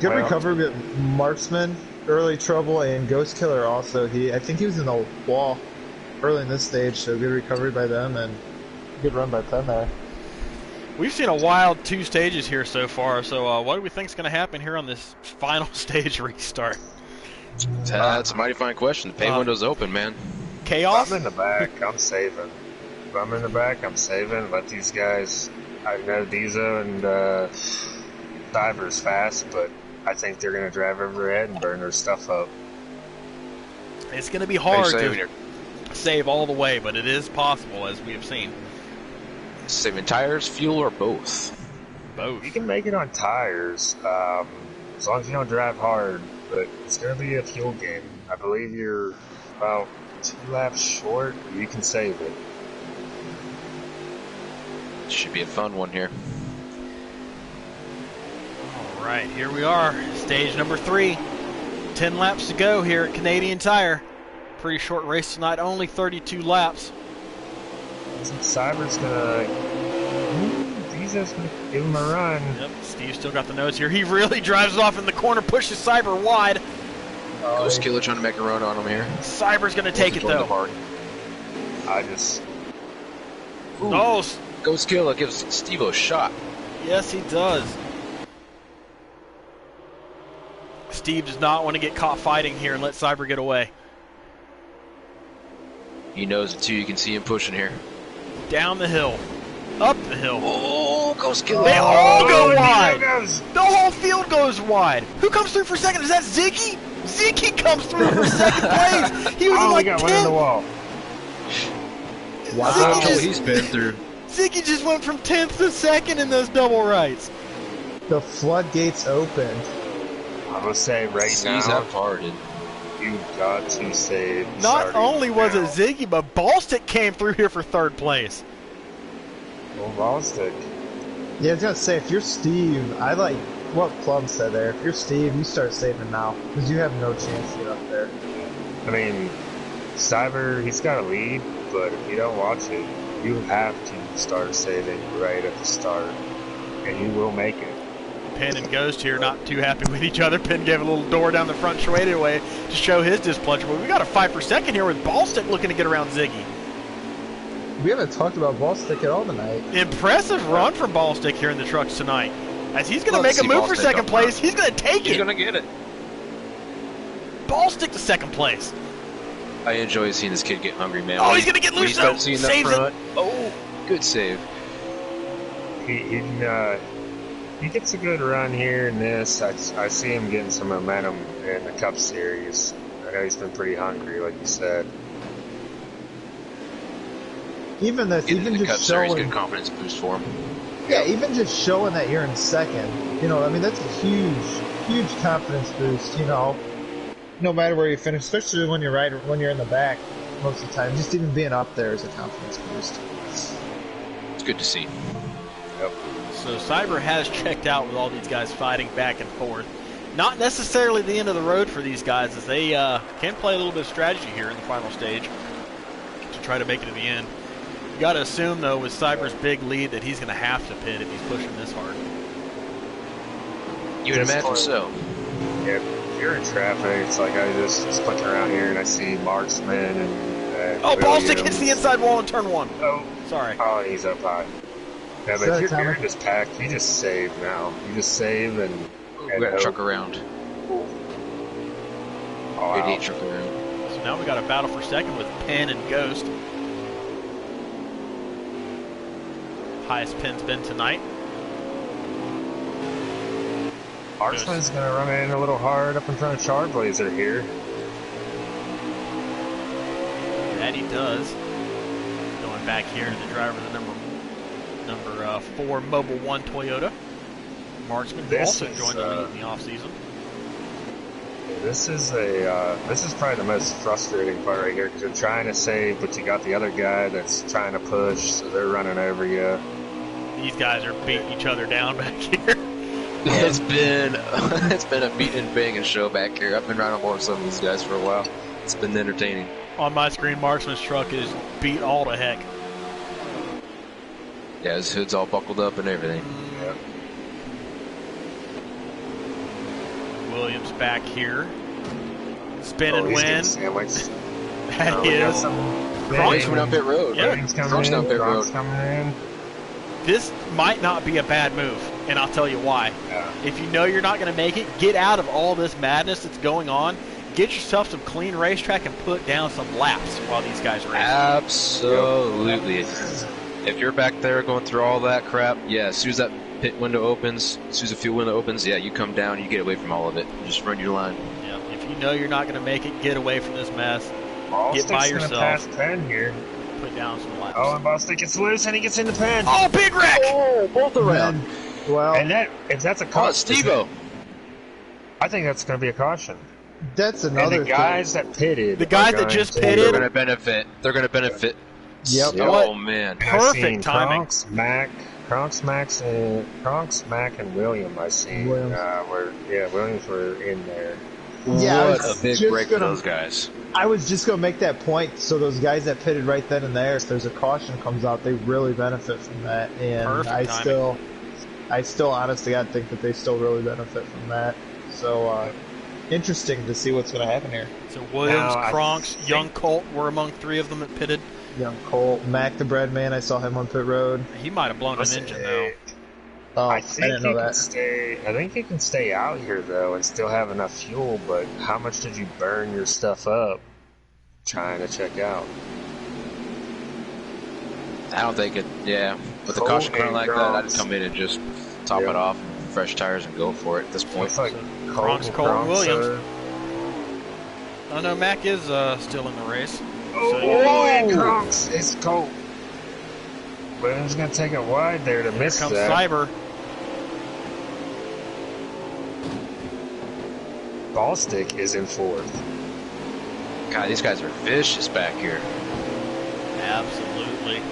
Good Well- recovery with Marksman, early trouble, and Ghost Killer also. I think he was in the wall early in this stage, so good recovery by them, and good run by Penn there. We've seen a wild 2 stages here so far, so what do we think is going to happen here on this final stage restart? That's a mighty fine question. The pay window's open, man. If Chaos? I'm in the back, I'm saving. If I'm in the back, I'm saving. Let these guys... I know Diesel and Cyber's fast, but I think they're going to drive over ahead and burn their stuff up. It's going to be How you hard saving to here? save all the way, but it is possible, as we have seen. Saving tires, fuel, or both? Both. You can make it on tires, as long as you don't drive hard, but it's going to be a fuel game. I believe you're about 2 laps short, you can save it. Should be a fun one here. All right, here we are. Stage number 3. 10 laps to go here at Canadian Tire. Pretty short race tonight, only 32 laps. Cyber's gonna... Diesel's gonna give him a run. Yep, Steve's still got the nose here. He really drives off in the corner, pushes Cyber wide. Ghost Killer trying to make a run on him here. Cyber's going to take it, though. I just... Ooh. Oh, Ghost Killer gives Steve a shot. yes, he does. Steve does not want to get caught fighting here and let Cyber get away. He knows it, too. You can see him pushing here. Down the hill. Up the hill. Oh, Ghost Killer. They all go wide. Goes. The whole field goes wide. Who comes through for second? Is that Ziggy? Ziggy comes through for second place. He was in like we got one in the 10th. wall. Wow. Ziggy just- He's been through. Ziggy just went from 10th to 2nd in those double rights. The floodgates opened. I'm gonna say right He's now, that parted. you got to save. Not starting only was now. it Ziggy, but Ballstick came through here for 3rd place. Well, Ballstick. Yeah, I was gonna say, if you're Steve, I like what Plum said there. If you're Steve, you start saving now, because you have no chance to get up there. I mean, Cyber, he's got a lead, but if you don't watch it, you have to start saving right at the start, and you will make it. Penn and Ghost here not too happy with each other. Penn gave a little door down the front straightaway to show his displeasure. But we got a fight for second here with Ballstick looking to get around Ziggy. We haven't talked about Ballstick at all tonight. Impressive run from Ballstick here in the trucks tonight. As he's going to Love make to a see move for Ballstick second up place. front. He's going to take He's it. going to get it. Ballstick to second place. I enjoy seeing this kid get hungry, man. Oh, When he's he- gonna get when he loose, starts though. seeing that Saves it. front. Oh, good save. He gets a good run here in this. I see him getting some momentum in the Cup Series. I know he's been pretty hungry, like you said. Even this, Getting even in the Cup just Series, showing, good confidence boost for him. yeah, even just showing that you're in second, you know, I mean, that's a huge confidence boost, you know. No matter where you finish, especially when you're in the back, most of the time, just even being up there is a confidence boost. It's good to see. Yep. So Cyber has checked out with all these guys fighting back and forth. Not necessarily the end of the road for these guys, as they can play a little bit of strategy here in the final stage to try to make it to the end. You got to assume, though, with Cyber's big lead, that he's going to have to pit if he's pushing this hard. You would imagine so. Yeah, if you're in traffic, it's like I just clicking around here and I see Marksman and Oh, Ballstick hits Williams. the inside wall in turn 1. Oh, Sorry. oh, he's up high. Yeah, Is but that if a you're timer? in this pack, you just save now. You just save and We got a hope. truck around. Oh, wow. 88 truck around. So now we got a battle for second with Penn and Ghost. Highest Penn's been tonight. Marksman's going to run in a little hard up in front of Charblazer here. That he does. Going back here to the driver of the number 4 Mobile 1 Toyota. Marksman, who This also is, joined the league in the offseason. This is probably the most frustrating part right here because you're trying to save, but you got the other guy that's trying to push, so they're running over you. These guys are beating each other down back here. It's been a beating and banging show back here. I've been riding on board with some of these guys for a while. It's been entertaining. On my screen, Marksman's truck is beat all to heck. Yeah, his hood's all buckled up and everything. Yep. Williams back here. Spin and He's win. getting sandwiched. That We got is. some Crocs went up pit road. Yeah. Williams coming Crocs in. down pit Crocs road. coming in. This might not be a bad move, and I'll tell you why. Yeah. If you know you're not going to make it, get out of all this madness that's going on. Get yourself some clean racetrack and put down some laps while these guys race. Absolutely. If you're back there going through all that crap, yeah, as soon as that pit window opens, as soon as the fuel window opens, yeah, you come down, you get away from all of it. You just run your line. Yeah, if you know you're not going to make it, get away from this mess. Get by Ballstick's yourself. gonna pass Penn here. Put down some laps. Oh, and Ballstick gets loose and he gets in the pen. Oh, big wreck! Oh, both around. Well, And if that's a Oh, caution, Steve-O. I think that's going to be a caution. That's And another the guys that pitted, The guys that just They're pitted- going to benefit. They're going to benefit. Yep. Oh, man. Perfect timing. Kronks, Mac, and William. I seen Williams were in there. Yeah, What a big break for those guys. I was just gonna make that point. So those guys that pitted right then and there, if there's a caution comes out, they really benefit from that. And Perfect I still, honest to God, think that they still really benefit from that. So interesting to see what's gonna happen here. So Williams, Kronks, Young Colt were among 3 of them that pitted. Young Colt, Mac the bread man. I saw him on pit road. He might have blown an engine though. Oh, I I think didn't know that. I think you can stay out here though and still have enough fuel. But how much did you burn your stuff up trying to check out? I don't think it, with the caution current like that, I'd come in and just top it off, fresh tires, and go for it at this point. It's like Kronks, Colt, Williams. I know Mac is still in the race. And Kronks, it's Colt. Williams gonna take it wide there to miss Comes that. Cyber. Ballstick is in 4th. God, these guys are vicious back here. Absolutely.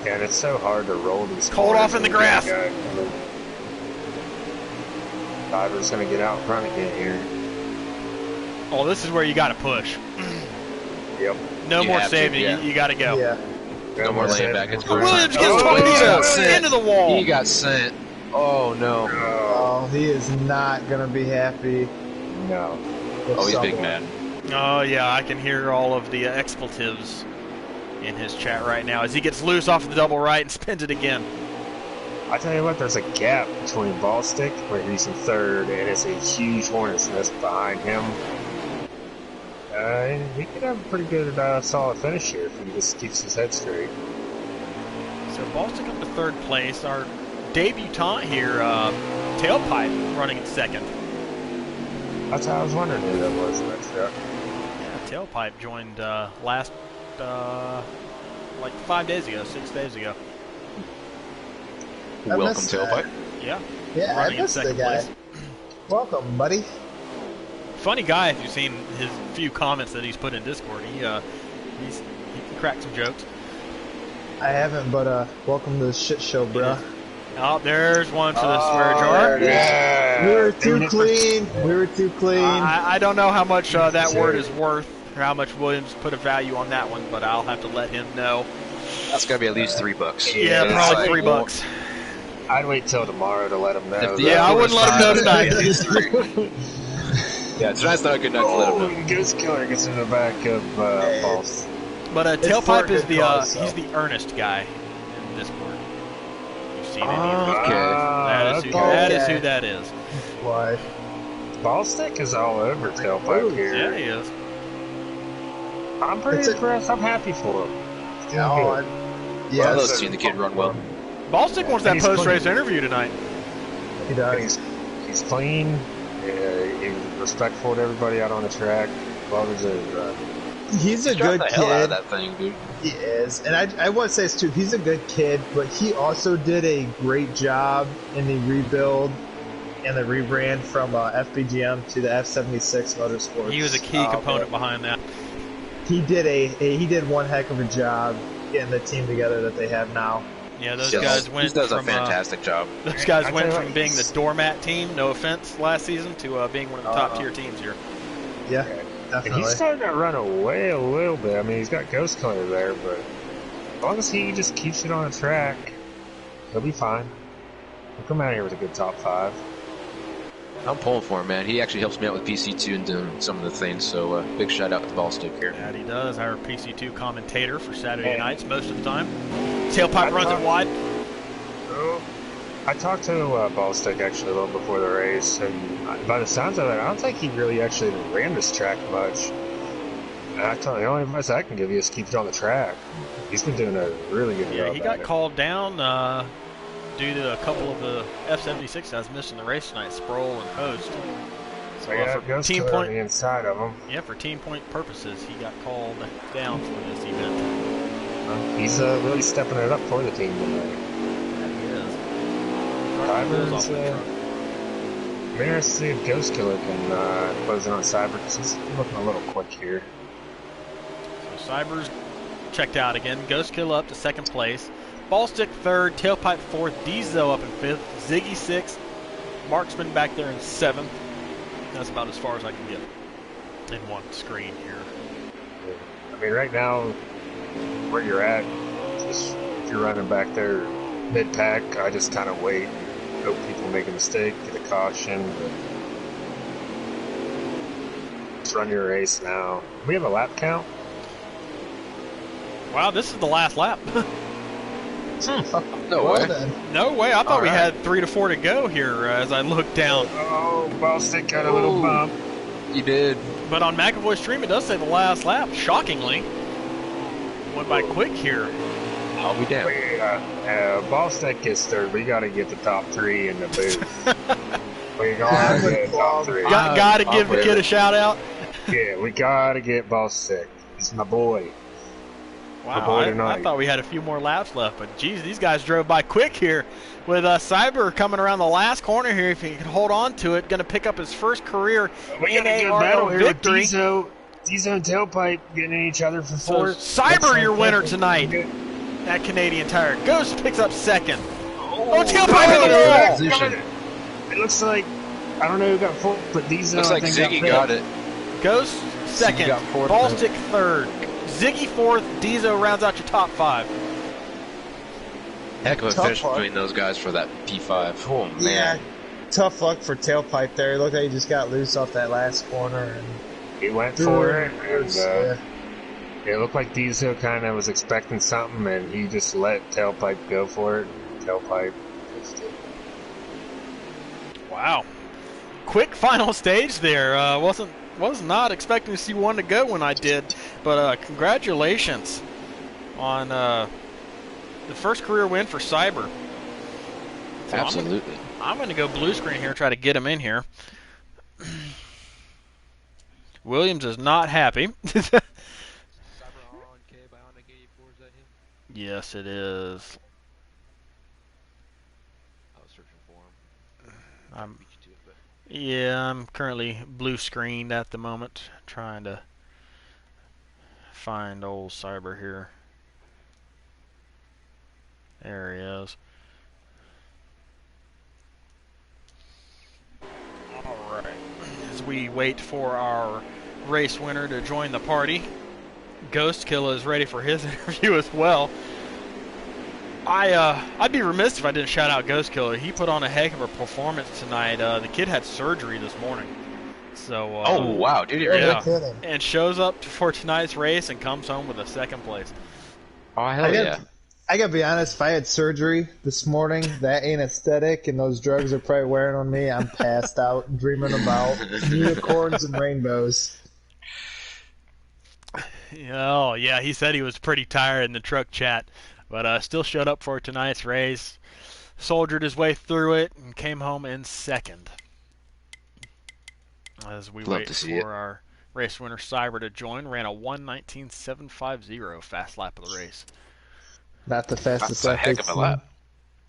And it's so hard to roll these. Colt off in the grass. Cyber's gonna get out front again here. Oh, this is where you got to push. Yep. No You more have to, saving. yeah. You got to go. Yeah. No more laying back. It's Williams gets into the wall. He got sent. Oh, no. Oh, he is not gonna be happy. No. Oh, he's big mad. Oh, yeah, I can hear all of the expletives in his chat right now as he gets loose off the double right and spins it again. I tell you what, there's a gap between Ballstick, where he's in 3rd, and it's a huge Hornet's Nest behind him. He could have a pretty good, solid finish here if he just keeps his head straight. So Ballstick up to 3rd place. Our debutant here, Tailpipe, running in 2nd. That's how I was wondering who that was in that truck. Yeah, Tailpipe joined last, like 5 days ago, 6 days ago. I Welcome, missed Tailpipe. Yeah. Yeah, I Running in missed the 2nd guy. place. Welcome, buddy. Funny guy if you've seen his few comments that he's put in Discord. He can crack some jokes. I haven't, but welcome to the shit show, bruh. Oh, there's one for the swear jar. Yeah. We were too clean. We were too clean. I don't know how much that word is worth, or how much Williams put a value on that one, but I'll have to let him know. That's got to be at least $3. Yeah, probably $3. I'd wait till tomorrow to let him know. Yeah, I wouldn't let him know tonight. Yeah, tonight's not a good night to let him know. Goose Killer gets in the back of False. But It's Tailpipe for a is good the cause, so. he's the earnest guy in Discord. You've seen any Oh, of his okay. That is who that is. Why? Ballstick is all over Tailpipe here. Yeah, he is. I'm pretty impressed. I'm happy for him. No, Yeah, I yes, love seeing the kid run well. Ballstick wants that He's post-race clean. interview tonight. he does. He's clean. He's respectful to everybody out on the track. Well deserved. He's a Shot good the hell out of kid. that thing, dude. He is, and I want to say this too. He's a good kid, but he also did a great job in the rebuild and the rebrand from FBGM to the F76 Motorsports. He was a key component behind that. He did one heck of a job getting the team together that they have now. Yeah, those Yes. guys went He does a from fantastic job. those guys I went tell you from what, being the doormat team, no offense, last season to being one of the top tier teams here. Yeah, And definitely. he's starting to run away a little bit. I mean, he's got Ghost Killer there, but as long as he just keeps it on the track, he'll be fine. He'll come out here with a good top 5. I'm pulling for him, man. He actually helps me out with PC2 and doing some of the things, so big shout out to Ballstick here. That he does. Our PC2 commentator for Saturday Hey. nights most of the time. Tailpipe runs it wide. I talked to Ballstick actually a little before the race, and by the sounds of it, I don't think he really actually ran this track much. And I told him, the only advice I can give you is keep it on the track. He's been doing a really good Yeah, job. he at got it. called down due to a couple of the F76 guys missing the race tonight, Sproul and Post. So Yeah, for Ghost team Killer on point, the inside of him. yeah, for team point purposes, he got called down for this event. He's really stepping it up for the team tonight. That he is. Driver's, I'm interested to see if Ghost Killer can close in on Cyber because he's looking a little quick here. So Cyber's checked out again. Ghost Killer up to second place. Ballstick third. Tailpipe fourth. Diesel up in fifth. Ziggy sixth. Marksman back there in seventh. That's about as far as I can get in one screen here. I mean, right now, where you're at, just if you're running back there mid-pack, I just kind of wait and hope people make a mistake, get a caution. But just run your race now. We have a lap count. Wow, this is the last lap. No way. No way. I thought we had 3 to 4 to go here as I looked down. Oh, Ballstick got a little bump. You did. But on McAvoy's stream, it does say the last lap. Shockingly, went by quick here. I'll be damned. Ballstick gets third. We got to get the top 3 in the booth. We got to get top 3. Got to give the kid a shout out. Yeah, we got to get Ballstick. He's my boy. Wow, I thought we had a few more laps left, but geez, these guys drove by quick here. With Cyber coming around the last corner here, if he can hold on to it, going to pick up his first career NARL victory. Diesel and Tailpipe getting at each other for fourth. So Cyber, your winner tonight at Canadian Tire. Ghost picks up second. Oh, Tailpipe in the wall! It looks like, I don't know who got fourth, but Diesel looks like Ziggy got it. Ghost second, Ballstick third. Ziggy fourth, Diesel rounds out your top 5. Heck of a finish between those guys for that P5. Oh, man. Yeah, tough luck for Tailpipe there. It looked like he just got loose off that last corner. And he went for it, and it looked like Diesel kind of was expecting something, and he just let Tailpipe go for it. Tailpipe just did. Wow. Quick final stage there. Was not expecting to see one to go when I did, but congratulations on the first career win for Cyber. So Absolutely. I'm going to go blue screen here and try to get him in here. Williams is not happy. Yes, it is. I was searching for him. I'm currently blue screened at the moment, trying to find old Cyber here. There he is. Alright, as we wait for our race winner to join the party, Ghost Killer is ready for his interview as well. I'd be remiss if I didn't shout out Ghost Killer. He put on a heck of a performance tonight. The kid had surgery this morning. So oh, wow. Did he really? Yeah. And shows up for tonight's race and comes home with a second place. Oh, hell yeah. I gotta be honest, if I had surgery this morning, that anesthetic and those drugs are probably wearing on me. I'm passed out, dreaming about unicorns and rainbows. Oh, yeah, he said he was pretty tired in the truck chat, but still showed up for tonight's race, soldiered his way through it, and came home in second. As we wait for our race winner Cyber to join, ran a 1:19.750 fast lap of the race. Not the fastest lap. That's a heck of a lap.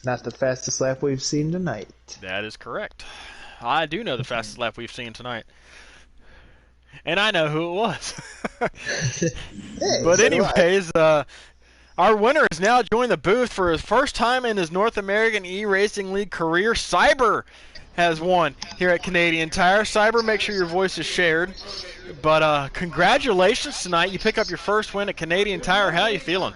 Not the fastest lap we've seen tonight. That is correct. I do know the fastest lap we've seen tonight. And I know who it was. Hey, but so anyways, our winner has now joined the booth for his first time in his North American eRacing League career. Cyber has won here at Canadian Tire. Cyber, make sure your voice is shared. But congratulations tonight. You pick up your first win at Canadian Tire. How are you feeling?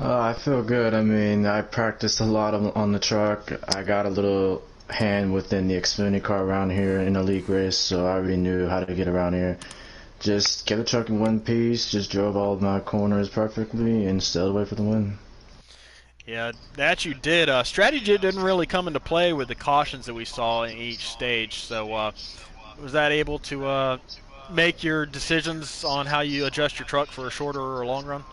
I feel good. I mean, I practiced a lot on the truck. I got a little hand within the Xfinity car around here in a league race, so I already knew how to get around here. Just kept the truck in one piece, just drove all of my corners perfectly, and sailed away for the win. Yeah, that you did. Strategy didn't really come into play with the cautions that we saw in each stage, so was that able to make your decisions on how you adjust your truck for a shorter or a long run?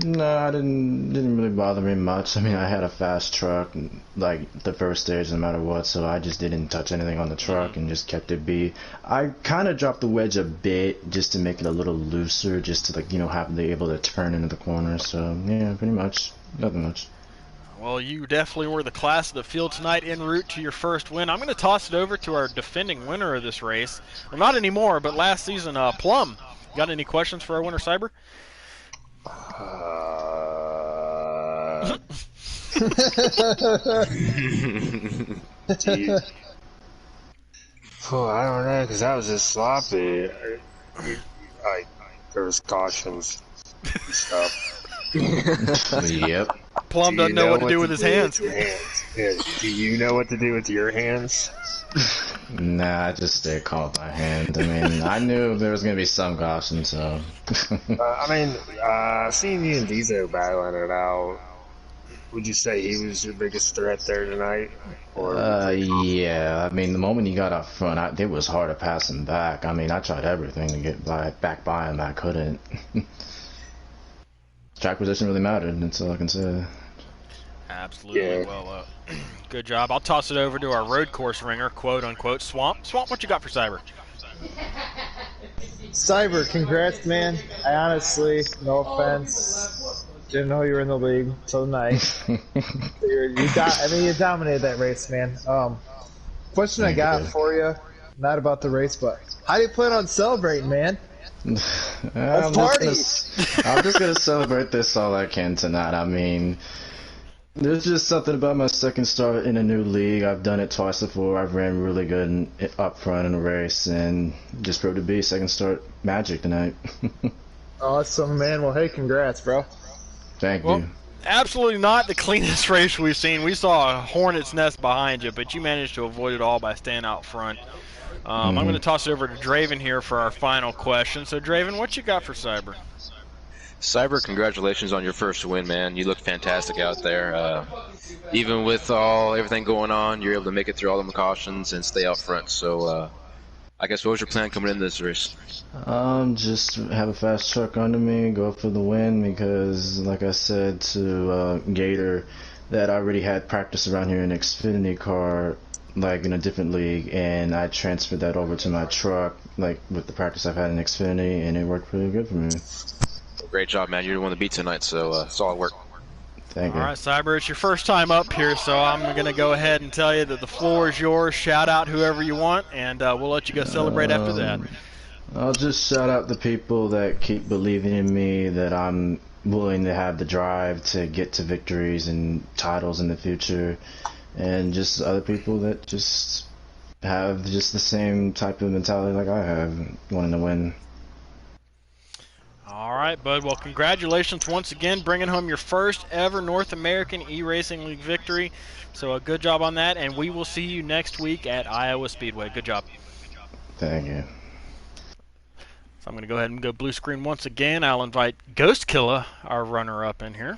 No, I didn't really bother me much. I mean, I had a fast truck, like the first stage, no matter what, so I just didn't touch anything on the truck and just kept it be. I kind of dropped the wedge a bit just to make it a little looser, just to have be able to turn into the corner. So yeah, pretty much, nothing much. Well, you definitely were the class of the field tonight en route to your first win. I'm going to toss it over to our defending winner of this race. Well, not anymore, but last season, Plum. Got any questions for our winner, Cyber? Oh, I don't know, because that was just sloppy. There was cautions and stuff. Yep. Plum doesn't know what to do with his hands. Yeah, do you know what to do with your hands? Nah, I just stayed calm with my hand. I mean, I knew there was going to be some caution, so. Seeing you and Dizo battling it out, would you say he was your biggest threat there tonight? Or yeah. I mean, the moment he got up front, it was hard to pass him back. I mean, I tried everything to get back by him, I couldn't. Track position really mattered, that's all I can say. Absolutely. Yeah. Well, good job. I'll toss it over to our road course ringer, quote unquote, Swamp. Swamp, what you got for Cyber? Cyber, congrats, man. I honestly, no offense, didn't know you were in the league till tonight. You dominated that race, man. Question I got for you, not about the race, but how do you plan on celebrating, man? I'm just gonna celebrate this all I can tonight. I mean, there's just something about my second start in a new league. I've done it twice before. I've ran really good up front in a race, and just proved to be second start magic tonight. Awesome, man. Well, hey, congrats, bro. Thank you. Absolutely not the cleanest race we've seen. We saw a hornet's nest behind you, but you managed to avoid it all by staying out front. I'm going to toss it over to Draven here for our final question. So, Draven, what you got for Cyber? Cyber, congratulations on your first win, man. You look fantastic out there. Even with everything going on, you're able to make it through all the cautions and stay out front. So, I guess what was your plan coming into this race? Just have a fast truck under me, go for the win, because like I said to Gator, that I already had practice around here in an Xfinity car, like in a different league, and I transferred that over to my truck, like with the practice I've had in Xfinity, and it worked pretty good for me. Great job, man. You're the one to beat tonight, so solid work. Thank you. All right, Cyber, it's your first time up here, so I'm going to go ahead and tell you that the floor is yours. Shout out whoever you want, and we'll let you go celebrate after that. I'll just shout out the people that keep believing in me, that I'm willing to have the drive to get to victories and titles in the future, and just other people that just have just the same type of mentality like I have, wanting to win. All right, bud. Well, congratulations once again, bringing home your first ever North American eRacing League victory. So a good job on that, and we will see you next week at Iowa Speedway. Good job. Thank you. So I'm going to go ahead and go blue screen once again. I'll invite Ghost Killer, our runner-up, in here.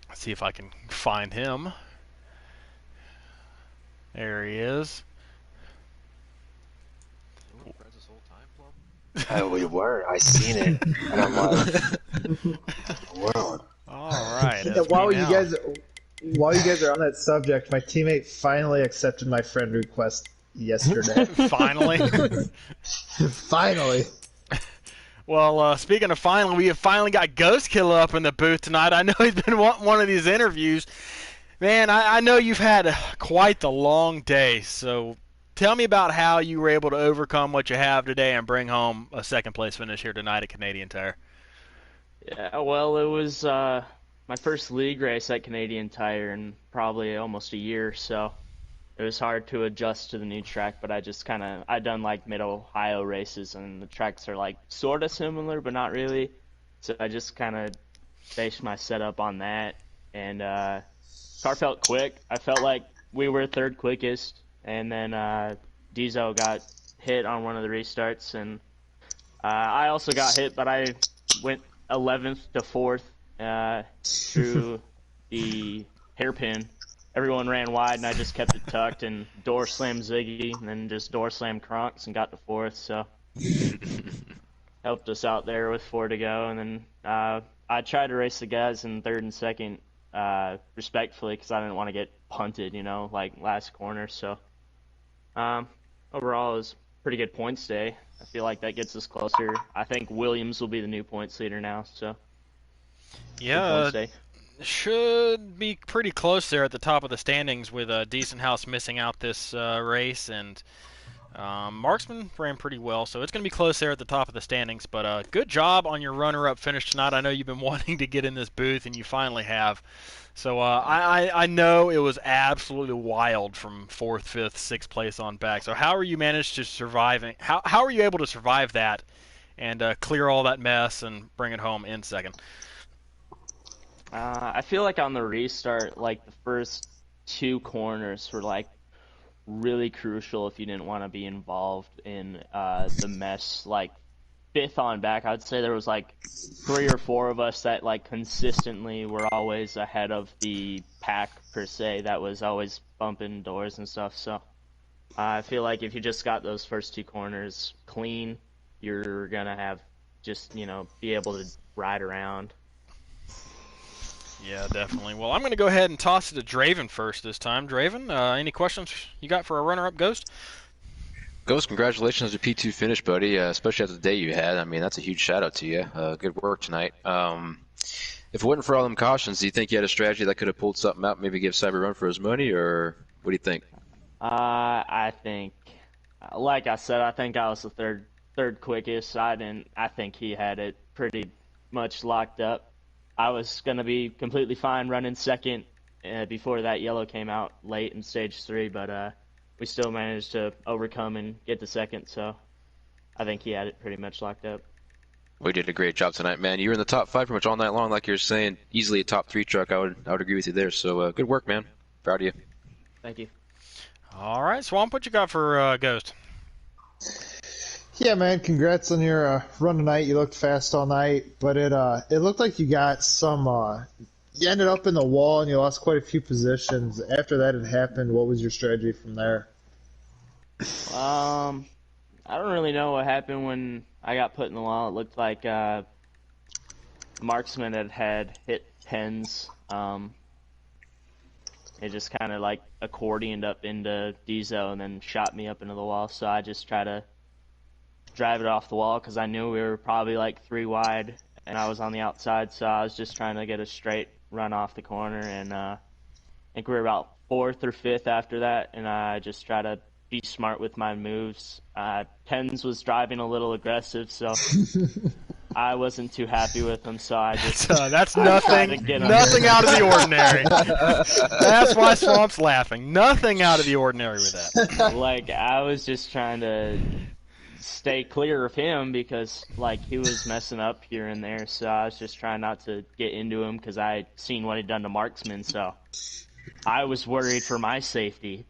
Let's see if I can find him. There he is. We were. I seen it, and I'm like, world. All right. While you guys are on that subject, my teammate finally accepted my friend request yesterday. Finally. Finally. Well, speaking of finally, we have finally got Ghost Killer up in the booth tonight. I know he's been wanting one of these interviews. Man, I know you've had quite the long day, so tell me about how you were able to overcome what you have today and bring home a second-place finish here tonight at Canadian Tire. Yeah, well, it was my first league race at Canadian Tire in probably almost a year, so it was hard to adjust to the new track, but I done like mid-Ohio races, and the tracks are like sort of similar, but not really, so I just kind of based my setup on that, and car felt quick. I felt like we were third quickest, and then Diesel got hit on one of the restarts, and I also got hit, but I went 11th to 4th through the hairpin. Everyone ran wide, and I just kept it tucked and door slammed Ziggy, and then just door slammed Kronks and got to 4th, so helped us out there with 4 to go. And then I tried to race the guys in 3rd and 2nd respectfully, because I didn't want to get punted, like last corner. So overall, it was a pretty good points day. I feel like that gets us closer. I think Williams will be the new points leader now. So yeah, should be pretty close there at the top of the standings with Decent House missing out this race, and Marksman ran pretty well, so it's going to be close there at the top of the standings. But good job on your runner-up finish tonight. I know you've been wanting to get in this booth, and you finally have. So I know it was absolutely wild from 4th, 5th, 6th place on back. So how are you managed to survive? How are you able to survive that and clear all that mess and bring it home in 2nd? I feel like on the restart, like the first 2 corners were like really crucial if you didn't want to be involved in the mess. Like 5th on back, I'd say there was like 3 or 4 of us that like consistently were always ahead of the pack per se. That was always bumping doors and stuff. So I feel like if you just got those first 2 corners clean, you're gonna have just be able to ride around. Yeah, definitely. Well, I'm going to go ahead and toss it to Draven first this time. Draven, any questions you got for a runner-up Ghost? Ghost, congratulations on your P2 finish, buddy, especially after the day you had. I mean, that's a huge shout-out to you. Good work tonight. If it wasn't for all them cautions, do you think you had a strategy that could have pulled something out, maybe give Cyber a run for his money, or what do you think? I think, like I said, I think I was the third quickest. I think he had it pretty much locked up. I was going to be completely fine running 2nd before that yellow came out late in stage 3, but we still managed to overcome and get to 2nd, so I think he had it pretty much locked up. We did a great job tonight, man. You were in the top 5 pretty much all night long, like you were saying. Easily a top 3 truck. I would agree with you there. So good work, man. Proud of you. Thank you. All right, Swamp, what you got for Ghost? Yeah, man, congrats on your run tonight. You looked fast all night, but it looked like you got some you ended up in the wall and you lost quite a few positions. After that had happened, what was your strategy from there? I don't really know what happened when I got put in the wall. It looked like Marksman had hit pens. It just kind of like accordioned up into Diesel and then shot me up into the wall. So I just tried to drive it off the wall because I knew we were probably like 3 wide and I was on the outside, so I was just trying to get a straight run off the corner, and I think we were about 4th or 5th after that, and I just try to be smart with my moves. Pens was driving a little aggressive, so I wasn't too happy with him, so I just that's nothing out of the ordinary. That's why Swamp's laughing. Nothing out of the ordinary with that. Like, I was just trying to stay clear of him because like he was messing up here and there, so I was just trying not to get into him because I had seen what he'd done to Marksman, so I was worried for my safety.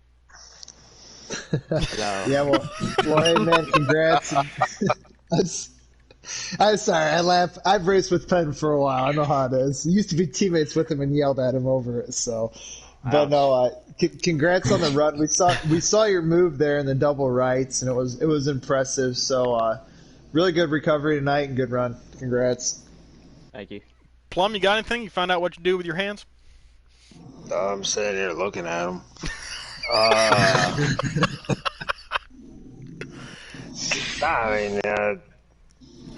So. Yeah, well, hey man, congrats. I'm sorry, I laugh. I've raced with Penn for a while. I know how it is. Used to be teammates with him and yelled at him over it. So, but no, congrats on the run. We saw your move there in the double rights, and it was impressive. So, really good recovery tonight and good run. Congrats. Thank you. Plum, you got anything? You found out what you do with your hands? I'm sitting here looking at them.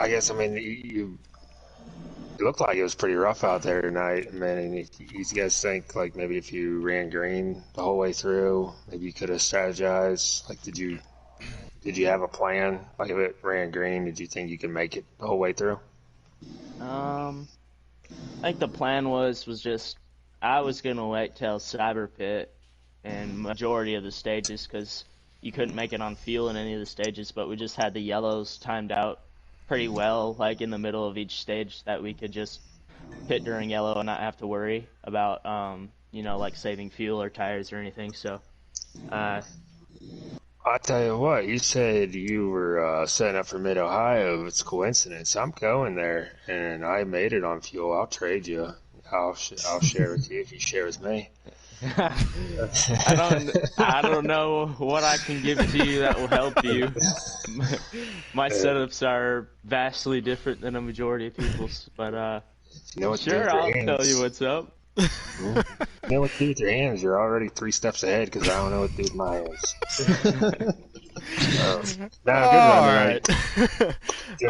I guess, you it looked like it was pretty rough out there tonight, man. And you guys think, like, maybe if you ran green the whole way through, maybe you could have strategized? Like, did you have a plan? Like, if it ran green, did you think you could make it the whole way through? I think the plan was just I was going to wait till Cyber Pit and majority of the stages because you couldn't make it on fuel in any of the stages, but we just had the yellows timed out pretty well, like in the middle of each stage, that we could just pit during yellow and not have to worry about, like saving fuel or tires or anything. So, I tell you what, you said you were setting up for Mid-Ohio. It's a coincidence. I'm going there, and I made it on fuel. I'll trade you. I'll share with you if you share with me. I don't know what I can give to you that will help you. My setups are vastly different than a majority of people's, but sure, I'll tell you what's up. You know what to do with your hands. You're already 3 steps ahead because I don't know what to do with my hands.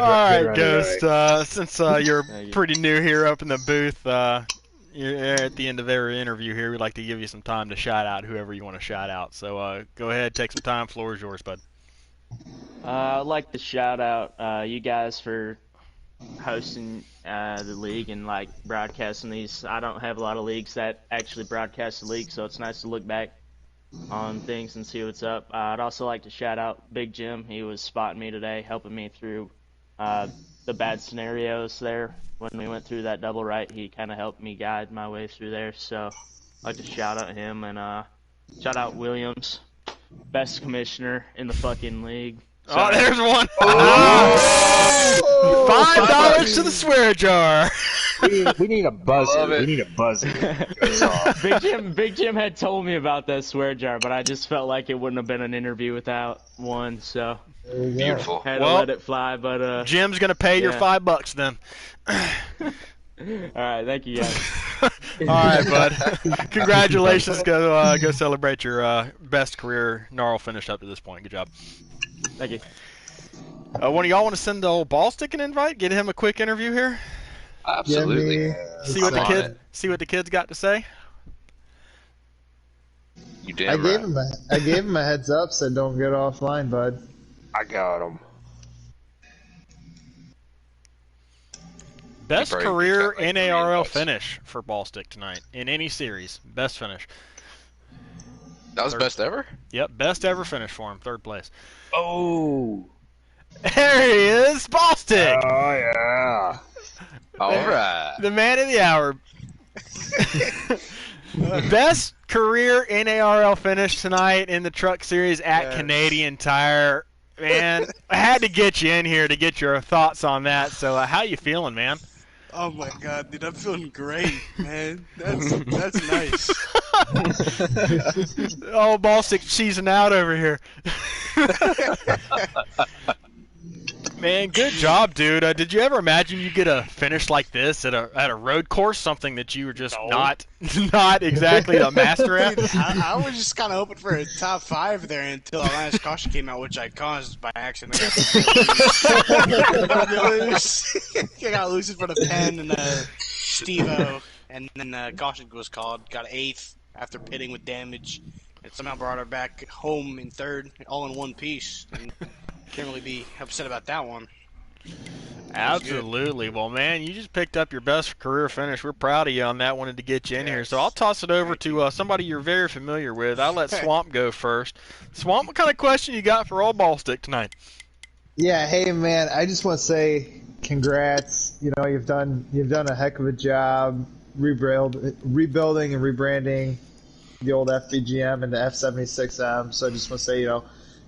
All right, Ghost. Since you're pretty new here up in the booth, at the end of every interview here, we'd like to give you some time to shout out whoever you want to shout out. So go ahead, take some time. Floor is yours, bud. I'd like to shout out you guys for hosting the league and like broadcasting these. I don't have a lot of leagues that actually broadcast the league, so it's nice to look back on things and see what's up. I'd also like to shout out Big Jim. He was spotting me today, helping me through the bad scenarios there. When we went through that double right, he kind of helped me guide my way through there. So I'd like to shout out him and shout out Williams, best commissioner in the fucking league. Oh, there's one. $5 to the swear jar. We need a buzzer. We need a buzzer. Big Jim had told me about that swear jar, but I just felt like it wouldn't have been an interview without one. So Beautiful. had to let it fly. But Jim's gonna pay your $5 then. All right, thank you guys. All right, bud. Congratulations. Go celebrate your best career NARL finish up to this point. Good job. Thank you. One of y'all want to send the old ball stick an invite? Get him a quick interview here. Absolutely. See what the kids got to say. You damn right. I gave him a heads up. Said don't get offline, bud. I got him. Best Probably career got like NARL $3 finish for ball stick tonight in any series. Best finish. That was best ever? Yep, best ever finish for him. Third place. Oh. There he is, ball stick. Oh yeah. All right. The man of the hour. Best career NARL finish tonight in the Truck Series at Canadian Tire. Man, I had to get you in here to get your thoughts on that. So, how you feeling, man? Oh my god, dude, I'm feeling great, man. That's nice. Oh, ball stick cheesing out over here. Man, good job, dude. Did you ever imagine you get a finish like this at a road course? Something that you were just not exactly a master at. Dude, I was just kind of hoping for a top 5 there until the last caution came out, which I caused by accident. I got loose in front of Penn and Steve-O, and then caution was called. Got 8th after pitting with damage, and somehow brought her back home in 3rd, all in one piece. And can't really be upset about that one. Absolutely. Well, man, you just picked up your best career finish. We're proud of you on that. Wanted to get you in here. So I'll toss it over to somebody you're very familiar with. I'll let Swamp go first. Swamp, what kind of question you got for old ball stick tonight? Yeah, hey man, I just want to say congrats. You know, you've done a heck of a job rebuilding and rebranding the old FBGM and the F76M. So I just want to say,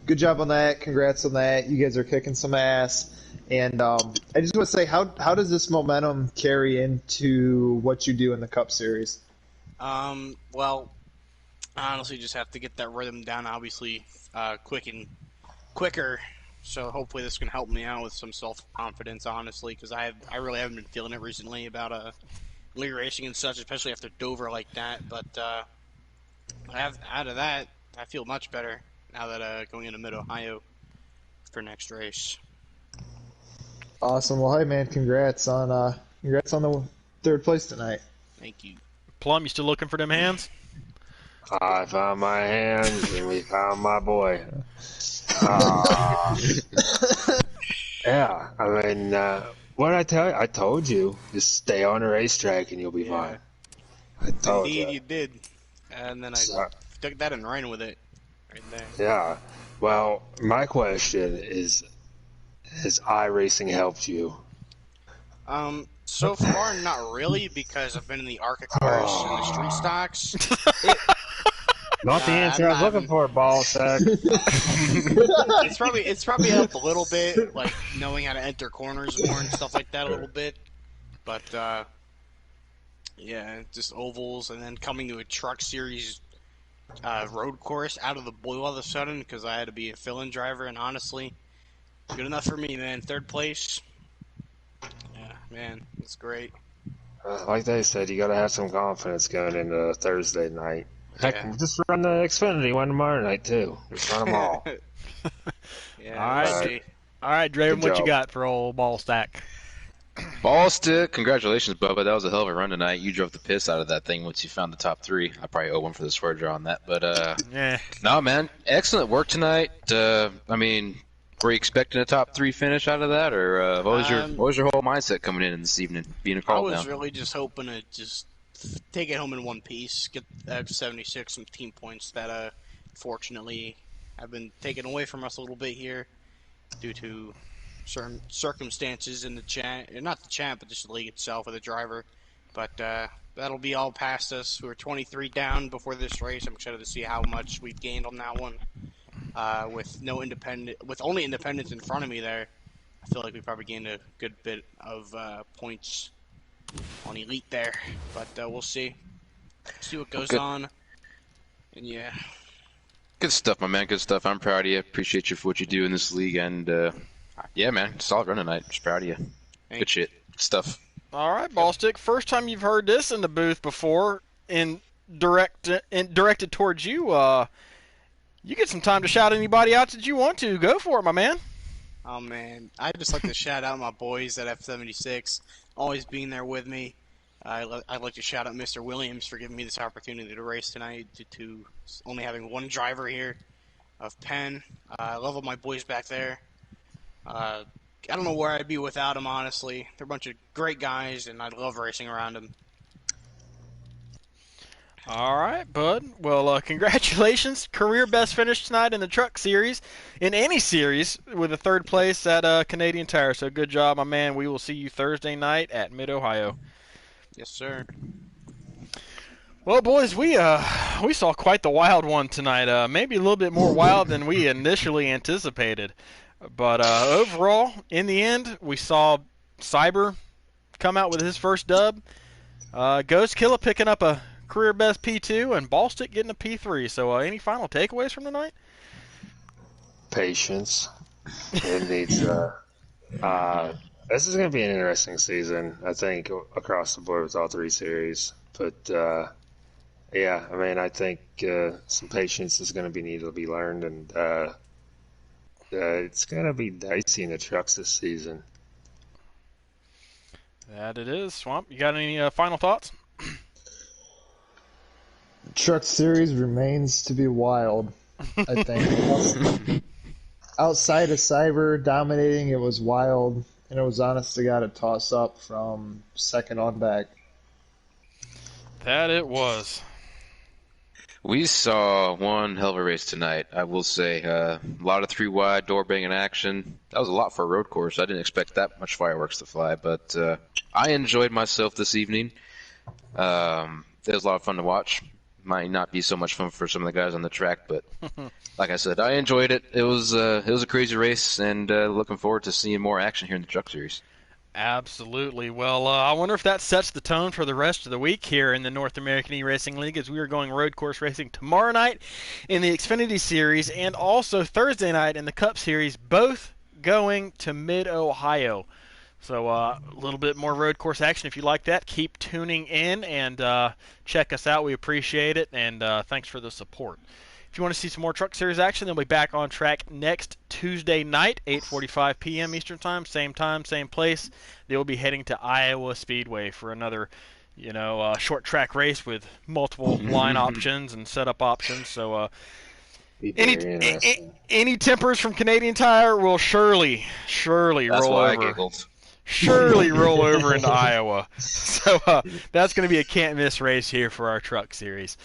good job on that. Congrats on that. You guys are kicking some ass. And I just want to say, how does this momentum carry into what you do in the Cup Series? Well, I honestly just have to get that rhythm down, obviously, quicker. So hopefully this can help me out with some self-confidence, honestly, because I really haven't been feeling it recently about league racing and such, especially after Dover like that. But out of that, I feel much better now that going into Mid-Ohio for next race. Awesome. Well, hey man, congrats on the 3rd place tonight. Thank you. Plum, you still looking for them hands? I found my hands and we found my boy. Yeah, I mean, what did I tell you? I told you, just stay on the racetrack and you'll be fine. I told Indeed, you did. And then I took that and ran with it right there. Yeah. Well, my question is, has iRacing helped you? So far, not really, because I've been in the ARCA cars and the street stocks. Not the answer I was looking for, ball sack. It's probably helped a little bit, like knowing how to enter corners more and stuff like that a little bit. But yeah, just ovals, and then coming to a Truck Series road course out of the blue all of a sudden because I had to be a fill-in driver, and honestly, good enough for me, man. 3rd place. Yeah, man, it's great. Like they said, you got to have some confidence going into Thursday night. Heck, just run the Xfinity one tomorrow night, too. Just run them all. Yeah, All right, Draven, what you got for old ball stack? Ball stick, congratulations, Bubba. That was a hell of a run tonight. You drove the piss out of that thing once you found the top 3. I probably owe one for the swear jar on that, but Yeah. no, man, excellent work tonight. I mean, were you expecting a top 3 finish out of that, or what was your whole mindset coming in this evening, being a I call was down? really just hoping to just take it home in one piece, get F76 some team points that fortunately have been taken away from us a little bit here due to certain circumstances in the champ, not the champ, but just the league itself with the driver. But that'll be all past us. We were 23 down before this race. I'm excited to see how much we've gained on that one. With only independents in front of me there, I feel like we probably gained a good bit of points on elite there. But we'll see what goes on. And yeah. Good stuff, my man. Good stuff. I'm proud of you. Appreciate you for what you do in this league, and yeah, man, solid run tonight. Just proud of you. Good shit. Good stuff. All right, Ballstick. First time you've heard this in the booth before, directed towards you. You get some time to shout anybody out that you want to. Go for it, my man. Oh man, I just like to shout out my boys at F76, always being there with me. I'd like to shout out Mr. Williams for giving me this opportunity to race tonight due to only having one driver here of Penn. I love all my boys back there. I don't know where I'd be without them, honestly. They're a bunch of great guys, and I love racing around them. All right, bud. Well, congratulations. Career best finish tonight in the truck series, in any series, with a 3rd place at Canadian Tire. So good job, my man. We will see you Thursday night at Mid-Ohio. Yes, sir. Well, boys, we saw quite the wild one tonight. Maybe a little bit more wild than we initially anticipated. But overall, in the end, we saw Cyber come out with his first dub. Ghost Killer picking up a career best P2, and Ballstick getting a P3. So any final takeaways from tonight? Patience. It needs. This is going to be an interesting season, I think, across the board with all 3 series. But yeah, I mean, I think some patience is going to be needed to be learned, and it's going to be dicey in the trucks this season. That it is. Swamp, you got any final thoughts? Truck series remains to be wild, I think. Outside of Cyber dominating, it was wild, and it was honest to God a toss-up from second on back. That it was. We saw one hell of a race tonight, I will say. A lot of 3-wide, door-banging action. That was a lot for a road course. I didn't expect that much fireworks to fly, but I enjoyed myself this evening. It was a lot of fun to watch. Might not be so much fun for some of the guys on the track, but like I said, I enjoyed it. It was a crazy race, and looking forward to seeing more action here in the truck series. Absolutely. Well, I wonder if that sets the tone for the rest of the week here in the North American eRacing League, as we are going road course racing tomorrow night in the Xfinity Series and also Thursday night in the Cup Series, both going to Mid-Ohio. So a little bit more road course action. If you like that, keep tuning in and check us out. We appreciate it, and thanks for the support. If you want to see some more Truck Series action, they'll be back on track next Tuesday night, 8:45 p.m. Eastern Time, same place. They will be heading to Iowa Speedway for another, short track race with multiple line options and setup options. So any tempers from Canadian Tire will surely That's roll why over. I giggled. Surely roll over into Iowa. So that's going to be a can't-miss race here for our Truck Series.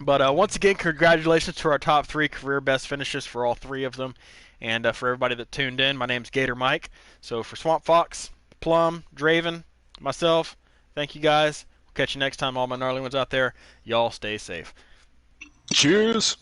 But once again, congratulations to our top 3 career best finishes for all 3 of them. And for everybody that tuned in, my name's Gator Mike. So for Swamp Fox, Plum, Draven, myself, thank you guys. We'll catch you next time, all my gnarly ones out there. Y'all stay safe. Cheers.